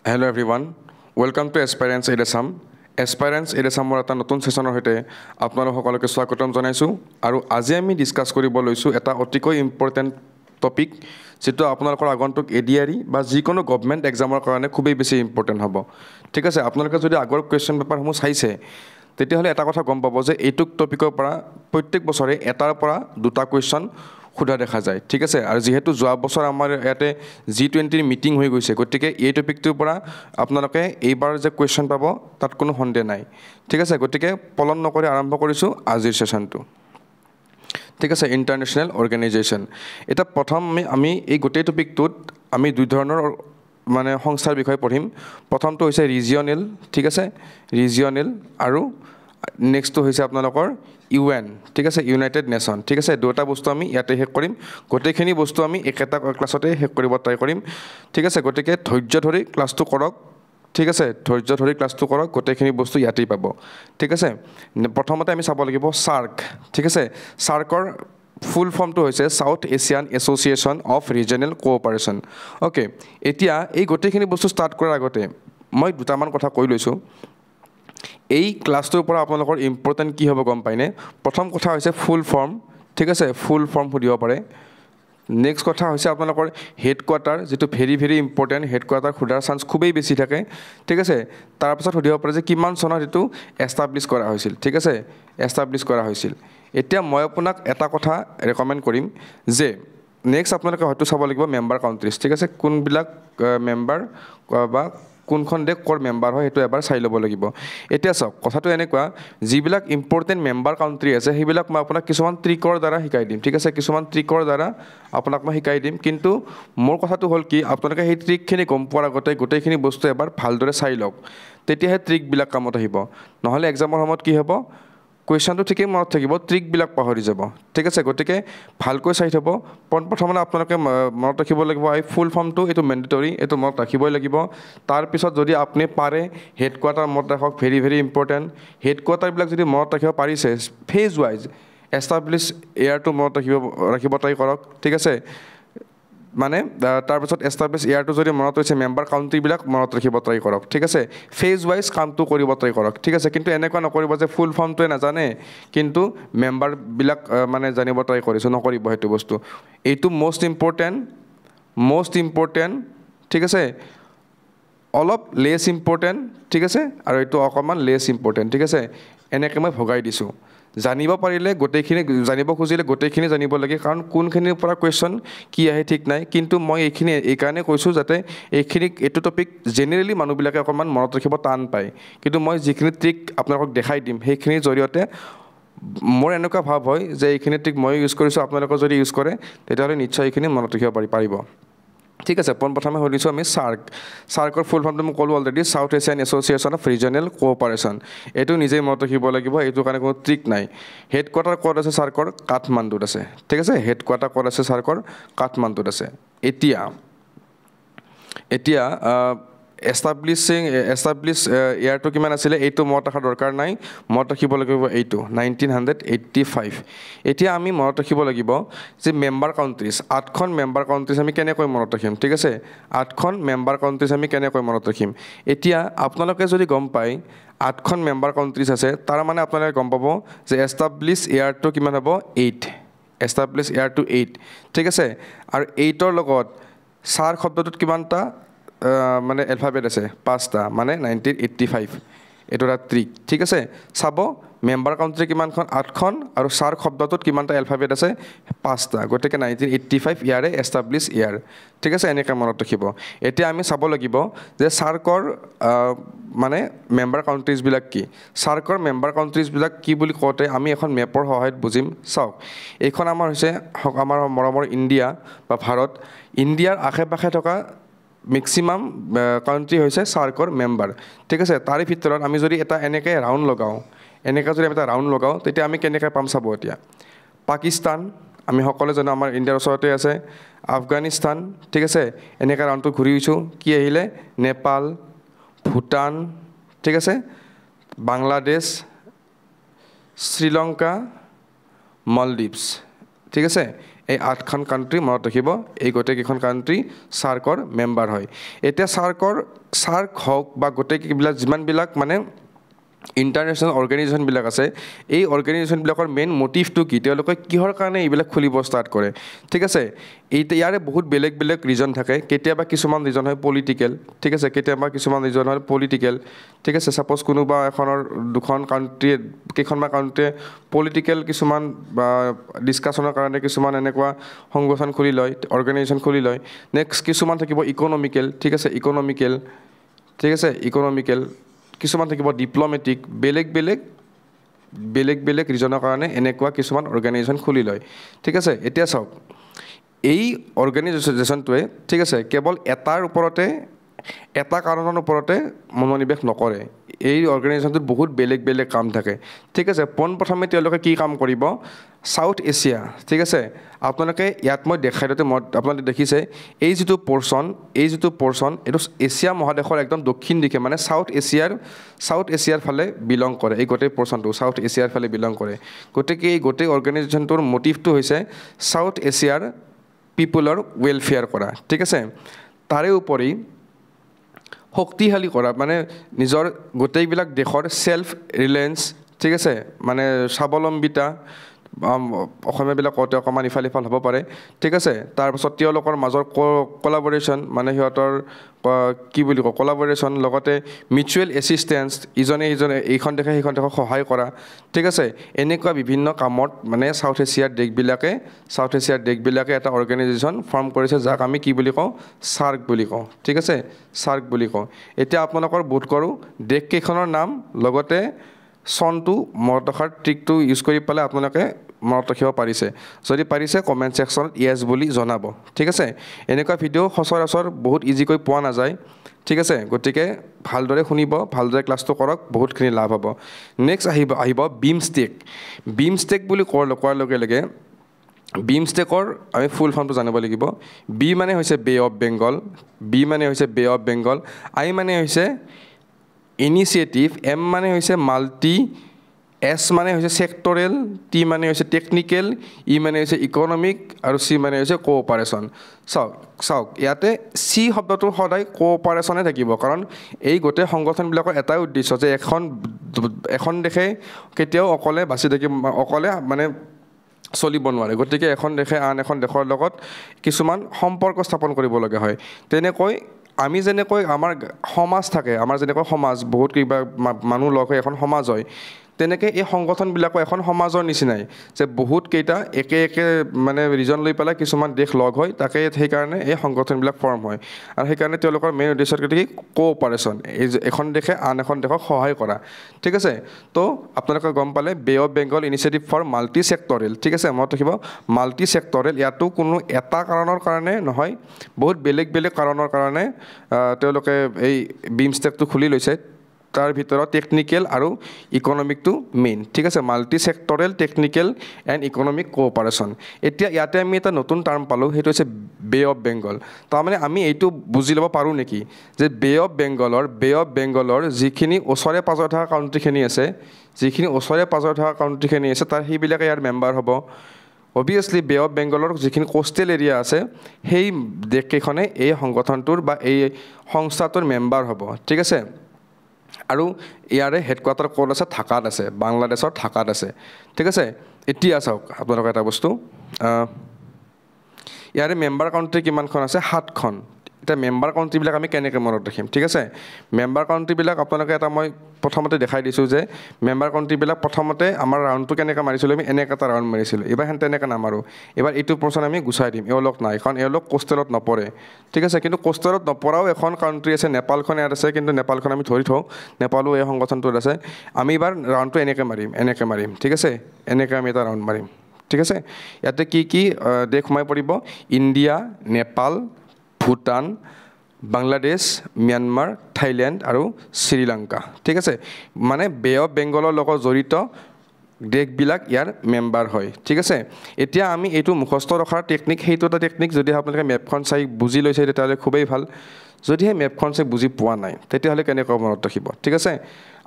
Hello everyone, welcome to Aspirants Edesam. Aspirants Edesamৰ এটা নতুন সেশনৰ হৈতে আপোনালোক সকলোকে স্বাগতম জনাইছো আৰু আজি আমি ডিসকাস কৰিব লৈছো এটা অতিকৈ ইম্পৰ্টেন্ট টপিক যেটো আপোনালোকৰ আগন্তুক এডিআৰই বা যিকোনো গভৰ্নমেন্ট এক্সামৰ কাৰণে খুবই বেছি ইম্পৰ্টেন্ট হ'ব ঠিক আছে আপোনালোকে যদি আগৰ কোৱেশ্চন পেপাৰ সমূহ চাইছে তেতিয়াহলে এটা কথা গম পাব যে এইটুক টপিকৰ পৰা প্ৰত্যেক বছৰে এটাৰ পৰা দুটা কোৱেশ্চন খুদা দেখা যায় ঠিক আছে আৰু যেহেতু যোৱা বছৰ আমাৰ ইয়াতে G20 মিটিং হৈ গৈছে গতিকে এই টপিকটোৰ পৰা আপোনালোকে এইবাৰ যে কোৱেশ্চন পাব তাত কোনো সন্দেহ নাই ঠিক আছে গতিকে পলম নকৰি আৰম্ভ কৰিছো আজিৰ সেশনটো ঠিক আছে ইন্টাৰনেশ্যনেল অৰ্গানাইজেচন এটা প্ৰথম আমি এই গোটেই টপিকটোত আমি দুই ধৰণৰ মানে সংস্থাৰ বিষয়ে পঢ়িম প্ৰথমটো হৈছে ৰিজিয়নেল ঠিক আছে ৰিজিয়নেল আৰু নেক্সটটো হৈছে আপোনালোকৰ UN ঠিক আছে ইউনাইটেড নেশন ঠিক আছে দুটা বস্তু আমি ইয়াতে শেষ কৰিম গোটেইখিনি বস্তু আমি একেটা ক্লাছতে শেষ কৰিব ট্ৰাই কৰিম ঠিক আছে গতিকে ধৈৰ্য ধৰি ক্লাছটো কৰক ঠিক আছে ধৈৰ্য ধৰি ক্লাছটো কৰক গোটেইখিনি বস্তু ইয়াতেই পাব ঠিক আছে প্ৰথমতে আমি চাব লাগিব সাৰ্ক ঠিক আছে সাৰ্কৰ ফুল ফৰ্মটো হৈছে south Asian association of regional cooperation okay এতিয়া এই গোটেইখিনি বস্তু ষ্টাৰ্ট কৰাৰ আগতে মই দুটামান কথা কৈ লৈছো এই ক্লাছটোৰ পৰা আপোনালোকৰ ইম্পৰ্টেন্ট কি হ'ব গম পাইনে প্ৰথম কথা হৈছে ফুল ফৰ্ম ঠিক আছে ফুল ফৰ্ম সুধিব পাৰে নেক্সট কথা হৈছে আপোনালোকৰ হেডকোৱাৰ্টাৰ যেটো ভেৰি ভেৰি ইম্পৰ্টেন্ট হেডকোৱাৰ্টাৰ খুদাৰ চান্স খুবেই বেছি থাকে ঠিক আছে তাৰ পাছত সুধিব পাৰে যে কিমান চনত এটো এষ্টাবলিশ কৰা হৈছিল ঠিক আছে এষ্টাবলিশ কৰা হৈছিল এতিয়া মই আপোনাক এটা কথা ৰেকমেন্ড কৰিম যে নেক্সট আপোনালোকে হয়তো চাব লাগিব মেম্বাৰ কাউন্ট্ৰিজ ঠিক আছে কোনবিলাক মেম্বাৰ বা কোনখন দেশ কৰ মেম্বাৰ হয় হেতু এবাৰ চাই ল'ব লাগিব এতিয়া চাওক কথাটো এনেকুৱা যিবিলাক ইম্পৰ্টেন্ট মেম্বাৰ কাউন্ট্ৰি আছে হেবিলাক মই আপোনাক কিছুমান ট্ৰিকৰ দ্বাৰা শিকাই দিম ঠিক আছে কিছুমান ট্ৰিকৰ দ্বাৰা আপোনাক মই শিকাই দিম কিন্তু মোৰ কথাটো হ'ল কি আপোনালোকে সেই ট্ৰিকখিনি গম পোৱাৰ আগতে গোটেইখিনি বস্তু এবাৰ ভালদৰে চাই লওক তেতিয়াহে ট্ৰিকবিলাক কামত আহিব নহলে এক্সামৰ সময়ত কি হ'ব কোৱেশ্চনটো ঠিকই মনত থাকিব ট্ৰিকবিলাক পাহৰি যাব ঠিক আছে গতিকে ভালকৈ চাই থব প্ৰথমে আপোনালোকে মনত ৰাখিব লাগিব এই ফুল ফৰ্মটো এটো মেন্ডেটৰি এটো মনত ৰাখিবই লাগিব তাৰ পিছত যদি আপুনি পাৰে হেডকোৱাৰ্টাৰ মনত ৰাখক ভেৰি ভেৰি ইম্পৰ্টেন্ট হেডকোৱাৰ্টাৰবিলাক যদি মনত ৰাখিব পাৰিছে ফেজ ওয়াইজ এষ্টাবলিশ এয়াৰটো মনত ৰাখিব ট্ৰাই কৰক ঠিক আছে মানে তাৰ পিছত এষ্টাবলিশ এয়াৰটো যদি মনত হৈছে মেম্বাৰ কাউন্ট্ৰিবিলাক মনত ৰাখিব ট্ৰাই কৰক ঠিক আছে ফেজ ওয়াইজ কামটো কৰিব ট্ৰাই কৰক ঠিক আছে কিন্তু এনেকুৱা নকৰিব যে ফুল ফৰ্মটোৱে নাজানে কিন্তু মেম্বাৰ বিলাক মানে জানিব ট্ৰাই কৰিছো নকৰিব হেতু বস্তু এইটো মোস্ট ইম্পৰ্টেন্ট ঠিক আছে অলপ লেছ ইম্পৰ্টেন্ট ঠিক আছে আৰু এইটো অকমান লেছ ইম্পৰ্টেন্ট ঠিক আছে এনেকৈ মই ভগাই দিছো জানিব পাৰিলে গোটেইখিনি জানিব খুজিলে গোটেইখিনি জানিব লাগে কাৰণ কোনখিনিৰ পৰা কোৱেশ্চন কি আহে ঠিক নাই কিন্তু মই এইখিনি এই কাৰণে কৈছো যাতে এইখিনি এটো টপিক জেনাৰেলি মানুহবিলাকে অকমান মনত ৰাখিব টান পায় কিন্তু মই যিখিনি ট্ৰিক আপোনালোকক দেখাই দিম সেইখিনিৰ জৰিয়তে মোৰ এনেকুৱা ভাৱ হয় যে এইখিনি ট্ৰিক মই ইউজ কৰিছো আপোনালোকে যদি ইউজ কৰে তেতিয়াহলে নিশ্চয় এইখিনি মনত ৰাখিব পাৰিব ঠিক আছে প্ৰথমে হলিছো আমি সাৰ্কৰ ফুল ফৰ্মটো মই ক'লো already south Asian association of regional cooperation এটো নিজে মনত ৰাখিব লাগিব এটো কাৰণে কোনো ট্ৰিক নাই হেডকোৱাৰ্টাৰ ক'ত আছে সাৰ্কৰ কাঠমাণ্ডুত আছে ঠিক আছে হেডকোৱাৰ্টাৰ ক'ত আছে সাৰ্কৰ কাঠমাণ্ডুত আছে এতিয়া এষ্টাবলিশ ইয়াৰটো কিমান আছিল এইটো মনত ৰাখা দৰকাৰ নাই মনত ৰাখিব লাগিব এইটো 1985 এতিয়া আমি মনত ৰাখিব লাগিব যে মেম্বাৰ কাউন্ট্ৰিজ 8খন মেম্বাৰ কাউন্ট্ৰিজ আমি কেনেকৈ মনত ৰাখিম ঠিক আছে 8খন মেম্বাৰ কাউন্ট্ৰিজ আমি কেনেকৈ মনত ৰাখিম এতিয়া আপোনালোকে যদি গম পায় 8খন মেম্বাৰ কাউন্ট্ৰিজ আছে তাৰ মানে আপোনালোকে গম পাব যে এষ্টাবলিশ ইয়াৰটো কিমান হ'ব 8 এষ্টাবলিশ ইয়াৰটো 8 ঠিক আছে আৰু 8ৰ লগত সাৰ শব্দটোত কিমানটা মানে এলফাবেট আছে 5টা মানে 1985 এটো এটা ট্ৰিক ঠিক আছে চাব মেম্বাৰ কাউন্ট্ৰি কিমানখন 8খন আৰু সাৰ শব্দটোত কিমানটা এলফাবেট আছে 5টা গতিকে 1985 ইয়াৰে এষ্টাবলিশ ইয়াৰ ঠিক আছে এনেকৈ মনত ৰাখিব এতিয়া আমি চাব লাগিব যে সাৰ্কৰ মানে মেম্বাৰ কাউন্ট্ৰিজ বিলাক কি সাৰ্কৰ মেম্বাৰ কাউন্ট্ৰিজ বিলাক কি বুলি কওঁতে আমি এখন মেপৰ সহায়ত বুজিম চাওক এইখন আমাৰ হৈছে আমাৰ মৰমৰ ইণ্ডিয়া বা ভাৰত ইণ্ডিয়াৰ আশে-পাশে থকা ম্যাক্সিমাম কাউন্ট্ৰি হৈছে সাৰ্কৰ মেম্বাৰ ঠিক আছে তাৰে ভিতৰত আমি যদি এটা এনেকৈ ৰাউন্ড লগাও তেতিয়া আমি কেনেকৈ পাম চাব এতিয়া পাকিস্তান আমি সকলোৱে জানো আমাৰ ইণ্ডিয়াৰ ওচৰতে আছে আফগানিস্তান ঠিক আছে এনেকৈ ৰাউন্ডটো ঘূৰিছো কি আহিলে নেপাল ভুটান ঠিক আছে বাংলাদেশ শ্ৰীলংকা মালদ্বীপছ ঠিক আছে এই 8খন কাণ্ট্ৰি মনত ৰাখিব এই গোটেইকেইখন কাণ্ট্ৰি সাৰ্কৰ মেম্বাৰ হয় এতিয়া সাৰ্ক হওক বা গোটেইবিলাক যিমানবিলাক মানে ইণ্টাৰনেশ্যনেল অৰ্গেনাইজেশ্যনবিলাক আছে এই অৰ্গেনাইজেশ্যনবিলাকৰ মেইন মটিভটো কি তেওঁলোকে কিহৰ কাৰণে এইবিলাক খুলিব ষ্টাৰ্ট কৰে ঠিক আছে ইয়াৰে বহুত বেলেগ বেলেগ ৰিজন থাকে কেতিয়াবা কিছুমান ৰিজন হয় পলিটিকেল ঠিক আছে কেতিয়াবা কিছুমান ৰিজন হয় পলিটিকেল ঠিক আছে সাপোজ কোনোবা এখনৰ দুখন কাণ্ট্ৰি কেইখনমান কাণ্ট্ৰিয়ে পলিটিকেল কিছুমান বা ডিছকাশ্যনৰ কাৰণে কিছুমান এনেকুৱা সংগঠন খুলি লয় অৰ্গেনাইজেশ্যন খুলি লয় নেক্সট কিছুমান থাকিব ইকনমিকেল ঠিক আছে ইকনমিকেল কিছুমান থাকিব ডিপ্ল'মেটিক বেলেগ বেলেগ ৰিজনৰ কাৰণে এনেকুৱা কিছুমান অৰ্গেনাইজেশ্যন খুলি লয় ঠিক আছে এতিয়া চাওক এই অৰ্গেনাইজেশ্যনটোৱে ঠিক আছে কেৱল এটা কাৰণৰ ওপৰতে মনোনিৱেশ নকৰে এই অৰ্গেনাইজেশ্যনটোত বহুত বেলেগ কাম থাকে ঠিক আছে পোনপ্ৰথমে তেওঁলোকে কি কাম কৰিব সাউথ এছিয়া ঠিক আছে আপোনালোকে ইয়াত মই দেখাই দিওঁতে আপোনালোকে দেখিছে এই যিটো পৰ্চন এইটো এছিয়া মহাদেশৰ একদম দক্ষিণ দিশে মানে সাউথ এছিয়াৰ ফালে বিলং কৰে এই গোটেই পৰ্চনটো সাউথ এছিয়াৰ ফালে বিলং কৰে গতিকে এই গোটেই অৰ্গেনাইজেশ্যনটোৰ মটিভটো হৈছে সাউথ এছিয়াৰ পিপুলৰ ৱেলফেয়াৰ কৰা ঠিক আছে তাৰে উপৰি শক্তিশালী কৰা মানে নিজৰ গোটেইবিলাক দেশৰ সেলফ ৰিলায়েন্স ঠিক আছে মানে স্বাৱলম্বিতা অসমীয়াবিলাক কওঁতে অকণমান ইফাল হ'ব পাৰে ঠিক আছে তাৰপাছত তেওঁলোকৰ মাজৰ কলাবৰেশ্যন মানে সিহঁতৰ কি বুলি কওঁ কলাবৰেশ্যন লগতে মিউচুৱেল এছিষ্টেঞ্চ ইজনে এইখন দেশে সেইখন দেশক সহায় কৰা ঠিক আছে এনেকুৱা বিভিন্ন কামত মানে সাউথ এছিয়াৰ দেশবিলাকে এটা অৰ্গেনাইজেশ্যন ফৰ্ম কৰিছে যাক আমি কি বুলি কওঁ সাৰ্ক বুলি কওঁ ঠিক আছে সাৰ্ক বুলি কওঁ এতিয়া আপোনালোকৰ বোধ কৰোঁ দেশকেইখনৰ নাম লগতে চনটো মনত ৰখাৰ ট্ৰিকটো ইউজ কৰি পেলাই আপোনালোকে মনত ৰাখিব পাৰিছে যদি পাৰিছে কমেণ্ট ছেকশ্যনত য়েছ বুলি জনাব ঠিক আছে এনেকুৱা ভিডিঅ' সচৰাচৰ বহুত ইজিকৈ পোৱা নাযায় ঠিক আছে গতিকে ভালদৰে শুনিব ভালদৰে ক্লাছটো কৰক বহুতখিনি লাভ হ'ব নেক্সট আহিব বিমষ্টেক বুলি কোৱাৰ লগে লগে বিমষ্টেকৰ আমি ফুল ফৰ্মটো জানিব লাগিব বি মানে হৈছে বে অফ বেংগল আই মানে হৈছে ইনিচিয়েটিভ এম মানে হৈছে মাল্টি এছ মানে হৈছে ছেক্টৰেল টি মানে হৈছে টেকনিকেল ই মানে হৈছে ইকনমিক আৰু চি মানে হৈছে কোঅপাৰেশ্যন চাওক ইয়াতে চি শব্দটো সদায় কোঅপাৰেশ্যনে থাকিব কাৰণ এই গোটেই সংগঠনবিলাকৰ এটাই উদ্দেশ্য যে এখন দেশে কেতিয়াও অকলে বাচি থাকিব অকলে মানে চলিব নোৱাৰে গতিকে এখন দেশে আন এখন দেশৰ লগত কিছুমান সম্পৰ্ক স্থাপন কৰিবলগীয়া হয় তেনেকৈ আমি যেনেকৈ আমাৰ সমাজ থাকে আমাৰ যেনেকৈ সমাজ বহুত কিবা মানুহ লগ হৈ এখন সমাজ হয় তেনেকৈ এই সংগঠনবিলাকো এখন সমাজৰ নিচিনাই যে বহুত কেইটা একে মানে ৰিজন লৈ পেলাই কিছুমান দেশ লগ হয় তাকে সেইকাৰণে এই সংগঠনবিলাক ফৰ্ম হয় আৰু সেইকাৰণে তেওঁলোকৰ মেইন উদ্দেশ্যটো কি কোঅপাৰেশ্যন এখন দেশে আন এখন দেশক সহায় কৰা ঠিক আছে তো আপোনালোকে গম পালে bay of Bengal initiative for multi sectoral ঠিক আছে মনত ৰাখিব মাল্টি ছেক্টৰেল ইয়াতো কোনো এটা কাৰণৰ কাৰণে নহয় বহুত বেলেগ কাৰণৰ কাৰণে তেওঁলোকে এই বিমষ্টেকটো খুলি লৈছে তাৰ ভিতৰত টেকনিকেল আৰু ইকনমিকটো মেইন ঠিক আছে multi sectoral technical and economic cooperation এতিয়া ইয়াতে আমি এটা নতুন টাৰ্ম পালোঁ সেইটো হৈছে বে অফ বেংগল তাৰমানে আমি এইটো বুজি ল'ব পাৰোঁ নেকি যে বে অফ বেংগলৰ যিখিনি ওচৰে পাজৰে থকা কাউণ্ট্ৰিখিনি আছে তাৰ সেইবিলাকে ইয়াৰ মেম্বাৰ হ'ব অবভিয়াছলি বে অফ বেংগলৰ যিখিনি কোষ্টেল এৰিয়া আছে সেই দেশকেইখনে এই সংগঠনটোৰ বা এই সংস্থাটোৰ মেম্বাৰ হ'ব ঠিক আছে আৰু ইয়াৰে হেডকোৱাৰ্টাৰ ক'ত আছে ঢাকাত আছে বাংলাদেশৰ ঢাকাত আছে ঠিক আছে এতিয়া চাওক আপোনালোকৰ এটা বস্তু ইয়াৰে মেম্বাৰ কাউণ্ট্ৰি কিমানখন আছে 7খন এতিয়া মেম্বাৰ কাউণ্ট্ৰিবিলাক আমি কেনেকৈ মনত ৰাখিম ঠিক আছে মেম্বাৰ কাউণ্ট্ৰিবিলাক আপোনালোকে এটা মই প্ৰথমতে দেখাই দিছোঁ যে মেম্বাৰ কাউণ্ট্ৰিবিলাক প্ৰথমতে আমাৰ ৰাউণ্ডটো কেনেকৈ মাৰিছিলোঁ আমি এনেকৈ এটা ৰাউণ্ড মাৰিছিলোঁ এইবাৰ তেনেকৈ নামাৰোঁ এইবাৰ এইটো পৰ্চন আমি গুচাই দিম এওঁলোক নাই কাৰণ এওঁলোক কোষ্টেলত নপৰে ঠিক আছে কিন্তু কোষ্টেলত নপৰাও এখন কাউণ্ট্ৰি আছে নেপালখন ইয়াত আছে কিন্তু নেপালখন আমি ধৰি থওঁ নেপালো এই সংগঠনটোত আছে আমি এইবাৰ ৰাউণ্ডটো এনেকৈ মাৰিম ঠিক আছে এনেকৈ আমি এটা ৰাউণ্ড মাৰিম ঠিক আছে ইয়াতে কি দেশ সোমাই পৰিব India Nepal Bhutan Bangladesh Myanmar Thailand আৰু শ্ৰীলংকা ঠিক আছে মানে বে অফ বেংগলৰ লগত জড়িত দেশবিলাক ইয়াৰ মেম্বাৰ হয় ঠিক আছে এতিয়া আমি এইটো মুখস্থ ৰখাৰ টেকনিক সেইটো এটা টেকনিক যদি আপোনালোকে মেপখন চাই বুজি লৈছে তেতিয়াহ'লে খুবেই ভাল যদিহে মেপখন চাই বুজি পোৱা নাই তেতিয়াহ'লে কেনেকৈ মনত ৰাখিব ঠিক আছে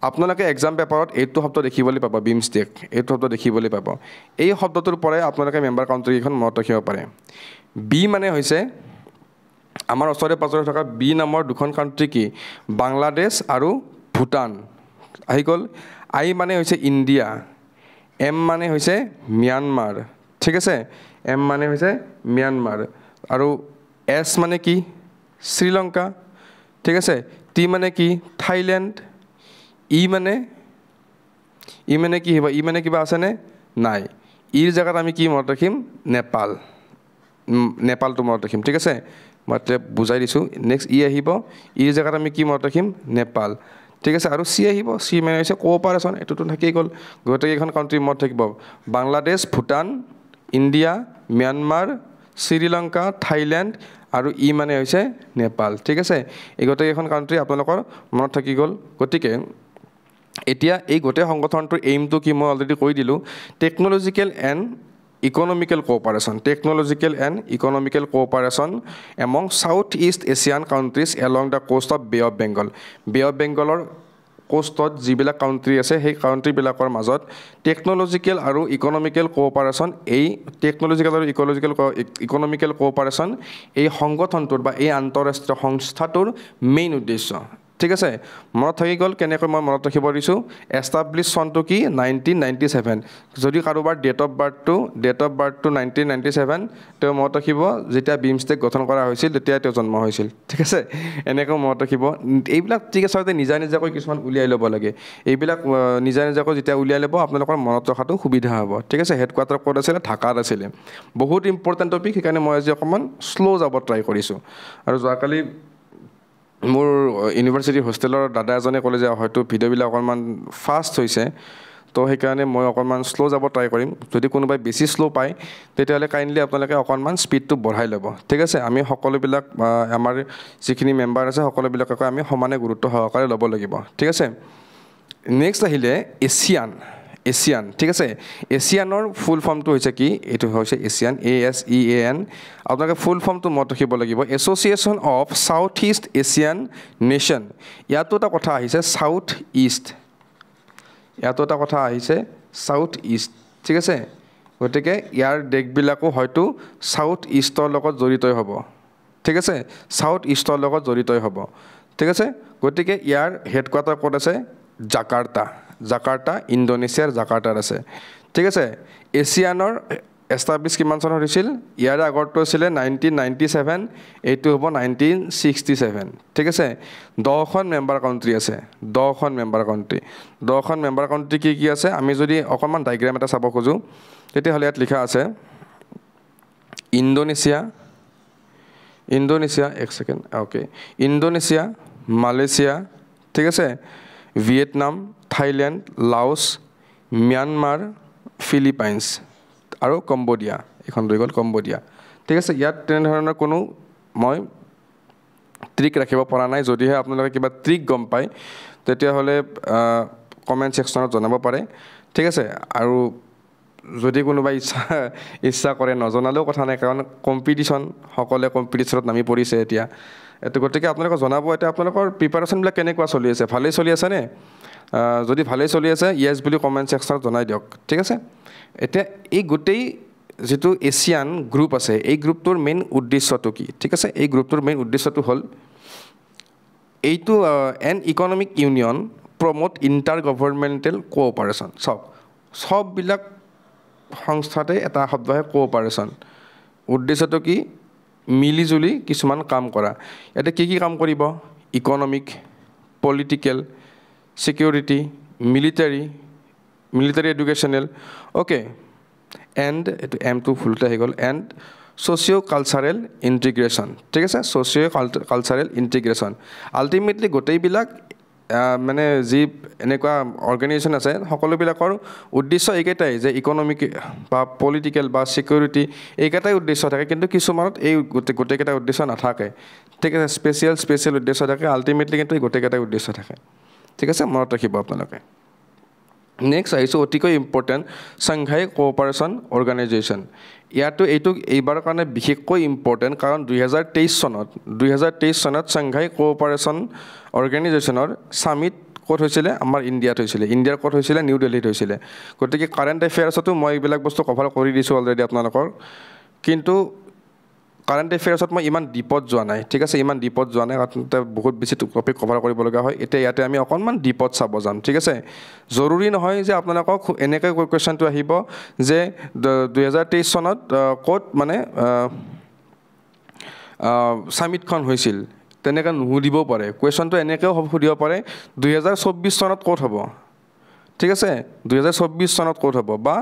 আপোনালোকে এক্সাম পেপাৰত এইটো শব্দ দেখিবলৈ পাব, বিমষ্টেক, এইটো শব্দ দেখিবলৈ পাব। এই শব্দটোৰ পৰাই আপোনালোকে মেম্বাৰ কাউণ্ট্ৰিকেইখন মনত ৰাখিব পাৰে। বি মানে হৈছে আমাৰ ওচৰে পাঁজৰে থকা বি নামৰ দুখন কাউণ্ট্ৰি কি, বাংলাদেশ আৰু ভূটান আহি গ'ল। আই মানে হৈছে ইণ্ডিয়া, এম মানে হৈছে ম্যানমাৰ, ঠিক আছে, এম মানে হৈছে ম্যানমাৰ, আৰু এছ মানে কি, শ্ৰীলংকা, ঠিক আছে, টি মানে কি, থাইলেণ্ড, ই মানে কি হ'ব, ই মানে কিবা আছেনে, নাই, ইৰ জেগাত আমি কি মনত ৰাখিম, নেপাল, নেপালটো মনত ৰাখিম, ঠিক আছে, মই বুজাই দিছোঁ। নেক্সট ই আহিব, ইৰ জেগাত আমি কি মনত ৰাখিম, নেপাল, ঠিক আছে, আৰু চি আহিব, চি মানে হৈছে কোঅপাৰেশ্যন, এইটোতো থাকেই গ'ল। গোটেইকেইখন কাউণ্ট্ৰি মনত থাকিব, Bangladesh, Bhutan, India, Myanmar, Sri Lanka, Thailand, আৰু ই মানে হৈছে নেপাল, ঠিক আছে। এই গোটেইকেইখন কাউণ্ট্ৰি আপোনালোকৰ মনত থাকি গ'ল। গতিকে এতিয়া এই গোটেই সংগঠনটোৰ এইমটো কি মই অলৰেডি কৈ দিলোঁ, technological and economical cooperation, technological and economical cooperation among South East Asian countries along the coast of bay of Bengal. Bay of বেংগলৰ কোষ্টত যিবিলাক কাউণ্ট্ৰি আছে সেই কাউণ্ট্ৰিবিলাকৰ মাজত টেকন'লজিকেল আৰু ইকনমিকেল কোঅপাৰেশ্যন, এই টেকন'লজিকেল আৰু ইকনমিকেল কোঅপাৰেশ্যন এই সংগঠনটোৰ বা এই আন্তঃৰাষ্ট্ৰীয় সংস্থাটোৰ মেইন উদ্দেশ্য, ঠিক আছে। মনত থাকি গ'ল, কেনেকৈ মই মনত ৰাখিব দিছোঁ, এষ্টাব্লিছ চনটো কি 1997, যদি কাৰোবাৰ ডেট অফ বাৰ্থটো 1997, তেওঁ মনত ৰাখিব যেতিয়া বিমষ্টেক গঠন কৰা হৈছিল তেতিয়া তেওঁ জন্ম হৈছিল, ঠিক আছে, এনেকৈ মনত ৰাখিব। এইবিলাক ঠিক আছে, নিজা নিজাকৈ কিছুমান উলিয়াই ল'ব লাগে, এইবিলাক নিজা নিজাকৈ যেতিয়া উলিয়াই ল'ব আপোনালোকৰ মনত ৰখাটো সুবিধা হ'ব, ঠিক আছে। হেডকোৱাৰ্টাৰ ক'ত আছিলে, ঢাকাত আছিলে, বহুত ইম্পৰ্টেণ্ট টপিক, সেইকাৰণে মই আজি অকণমান শ্ল' যাব ট্ৰাই কৰিছোঁ। আৰু যোৱাকালি মোৰ ইউনিভাৰ্চিটিৰ হোষ্টেলৰ দাদা এজনে ক'লে যে হয়তো ভিডিঅ'বিলাক অকণমান ফাষ্ট হৈছে, তো সেইকাৰণে মই অকণমান শ্ল' যাব ট্ৰাই কৰিম। যদি কোনোবাই বেছি শ্ল' পায় তেতিয়াহ'লে কাইণ্ডলি আপোনালোকে অকণমান স্পীডটো বঢ়াই ল'ব, ঠিক আছে। আমি সকলোবিলাক আমাৰ যিখিনি মেম্বাৰ আছে সকলোবিলাককে আমি সমানে গুৰুত্ব সহকাৰে ল'ব লাগিব, ঠিক আছে। নেক্সট আহিলে এছিয়ান, এছিয়ান, ঠিক আছে। এছিয়ানৰ ফুল ফৰ্মটো হৈছে কি, এইটো হৈছে এছিয়ান, ASEAN। আপোনালোকে ফুল ফৰ্মটো মনত ৰাখিব লাগিব, association of south East Asian nation. ইয়াতো এটা কথা আহিছে চাউথ ইষ্ট, ইয়াতো এটা কথা আহিছে চাউথ ইষ্ট, ঠিক আছে। গতিকে ইয়াৰ দেশবিলাকো হয়তো চাউথ ইষ্টৰ লগত জড়িতই হ'ব, ঠিক আছে, চাউথ ইষ্টৰ লগত জড়িতই হ'ব, ঠিক আছে। গতিকে ইয়াৰ হেডকোৱাৰ্টাৰ ক'ত আছে, জাকাৰ্টা, জাকাৰ্টা, ইণ্ডোনেছিয়াৰ জাকাৰ্টাত আছে, ঠিক আছে। এছিয়ানৰ এষ্টাব্লিছ কিমান চনত হৈছিল, ইয়াৰে আগৰটো আছিলে 1997, এইটো হ'ব 1967, ঠিক আছে। 10খন মেম্বাৰ কাউণ্ট্ৰি আছে, 10খন মেম্বাৰ কাউণ্ট্ৰি, 10খন মেম্বাৰ কাউণ্ট্ৰি কি কি আছে, আমি যদি অকণমান ডায়েগ্ৰাম এটা চাব খোজোঁ তেতিয়াহ'লে ইয়াত লিখা আছে ইণ্ডোনেছিয়া, এক ছেকেণ্ড, অ'কে, ইণ্ডোনেছিয়া, মালয়েছিয়া, ঠিক আছে, Vietnam, Thailand, Laos, Myanmar, Philippines আৰু কম্বোডিয়া, এইখন ৰৈ গ'ল কম্বোডিয়া, ঠিক আছে। ইয়াত তেনেধৰণৰ কোনো মই ট্ৰিক ৰাখিব পৰা নাই, যদিহে আপোনালোকে কিবা ট্ৰিক গম পায় তেতিয়াহ'লে কমেণ্ট ছেকশ্যনত জনাব পাৰে, ঠিক আছে। আৰু যদি কোনোবাই ইচ্ছা কৰে নজনালেও কথা নাই, কাৰণ কম্পিটিশ্যন, সকলোৱে কম্পিটিশ্যনত নামি পৰিছে এতিয়া, এইটো গতিকে আপোনালোকে জনাব এতিয়া আপোনালোকৰ প্ৰিপাৰেশ্যনবিলাক কেনেকুৱা চলি আছে, ভালেই চলি আছেনে? যদি ভালেই চলি আছে য়েছ বুলি কমেণ্ট ছেকশ্যনত জনাই দিয়ক, ঠিক আছে। এতিয়া এই গোটেই যিটো এছিয়ান গ্ৰুপ আছে এই গ্ৰুপটোৰ মেইন উদ্দেশ্যটো কি, ঠিক আছে। এই গ্ৰুপটোৰ মেইন উদ্দেশ্যটো হ'ল এইটো an economic union promote inter governmental cooperation. চববিলাক সংস্থাতে এটা শব্দ হয় কোঅপাৰেশ্যন। উদ্দেশ্যটো কি, মিলিজুলি কিছুমান কাম কৰা। ইয়াতে কি কি কাম কৰিব, economic, political, security, military educational, okay, and এইটো এমটো ভুলতে আহি গ'ল, এণ্ড ছ'চিঅ' কালচাৰেল ইণ্টিগ্ৰেশ্যন, ঠিক আছে, ছ'চিঅ' কালচাৰেল ইণ্টিগ্ৰেশ্যন। আল্টিমেটলি গোটেইবিলাক মানে যি এনেকুৱা অৰ্গেনাইজেশ্যন আছে সকলোবিলাকৰ উদ্দেশ্য এইকেইটাই যে ইকনমিক বা পলিটিকেল বা ছিকিউৰিটি এইকেইটাই উদ্দেশ্য থাকে, কিন্তু কিছুমানত এই গোটেইকেইটা উদ্দেশ্য নাথাকে, ঠিক আছে। স্পেচিয়েল উদ্দেশ্য থাকে, আল্টিমেটলি কিন্তু এই গোটেইকেইটাই উদ্দেশ্য থাকে, ঠিক আছে, মনত ৰাখিব আপোনালোকে। নেক্সট আহিছোঁ অতিকৈ ইম্পৰ্টেণ্ট চাংঘাই কোঅপাৰেশ্যন অৰ্গেনাইজেশ্যন। এইটো এইবাৰৰ কাৰণে বিশেষকৈ ইম্পৰ্টেণ্ট, কাৰণ 2023 চনত চাংঘাই কোঅপাৰেশ্যন অৰ্গেনাইজেশ্যনৰ ছামিট ক'ত হৈছিলে আমাৰ ইণ্ডিয়াত হৈছিলে ইণ্ডিয়াৰ ক'ত হৈছিলে নিউ দিল্লীত হৈছিলে গতিকে কাৰেণ্ট এফেয়াৰ্ছতো মই এইবিলাক বস্তু কভাৰ কৰি দিছোঁ অলৰেডি আপোনালোকৰ কিন্তু কাৰেণ্ট এফেয়াৰ্ছত মই ইমান ডিপত যোৱা নাই ঠিক আছে ইমান ডিপত যোৱা নাই কাৰণ বহুত বেছি টপিক কভাৰ কৰিবলগা হয় এতিয়া ইয়াতে আমি অকণমান ডিপত চাব যাম ঠিক আছে জৰুৰী নহয় যে আপোনালোকক এনেকৈ কুৱেশ্যনটো আহিব যে 2023 চনত ক'ত মানে সামিটখন হৈছিল তেনেকৈ নুসুধিব পাৰে কুৱেশ্যনটো এনেকৈও সুধিব পাৰে 2024 চনত ক'ত হ'ব ঠিক আছে 2024 চনত ক'ত হ'ব বা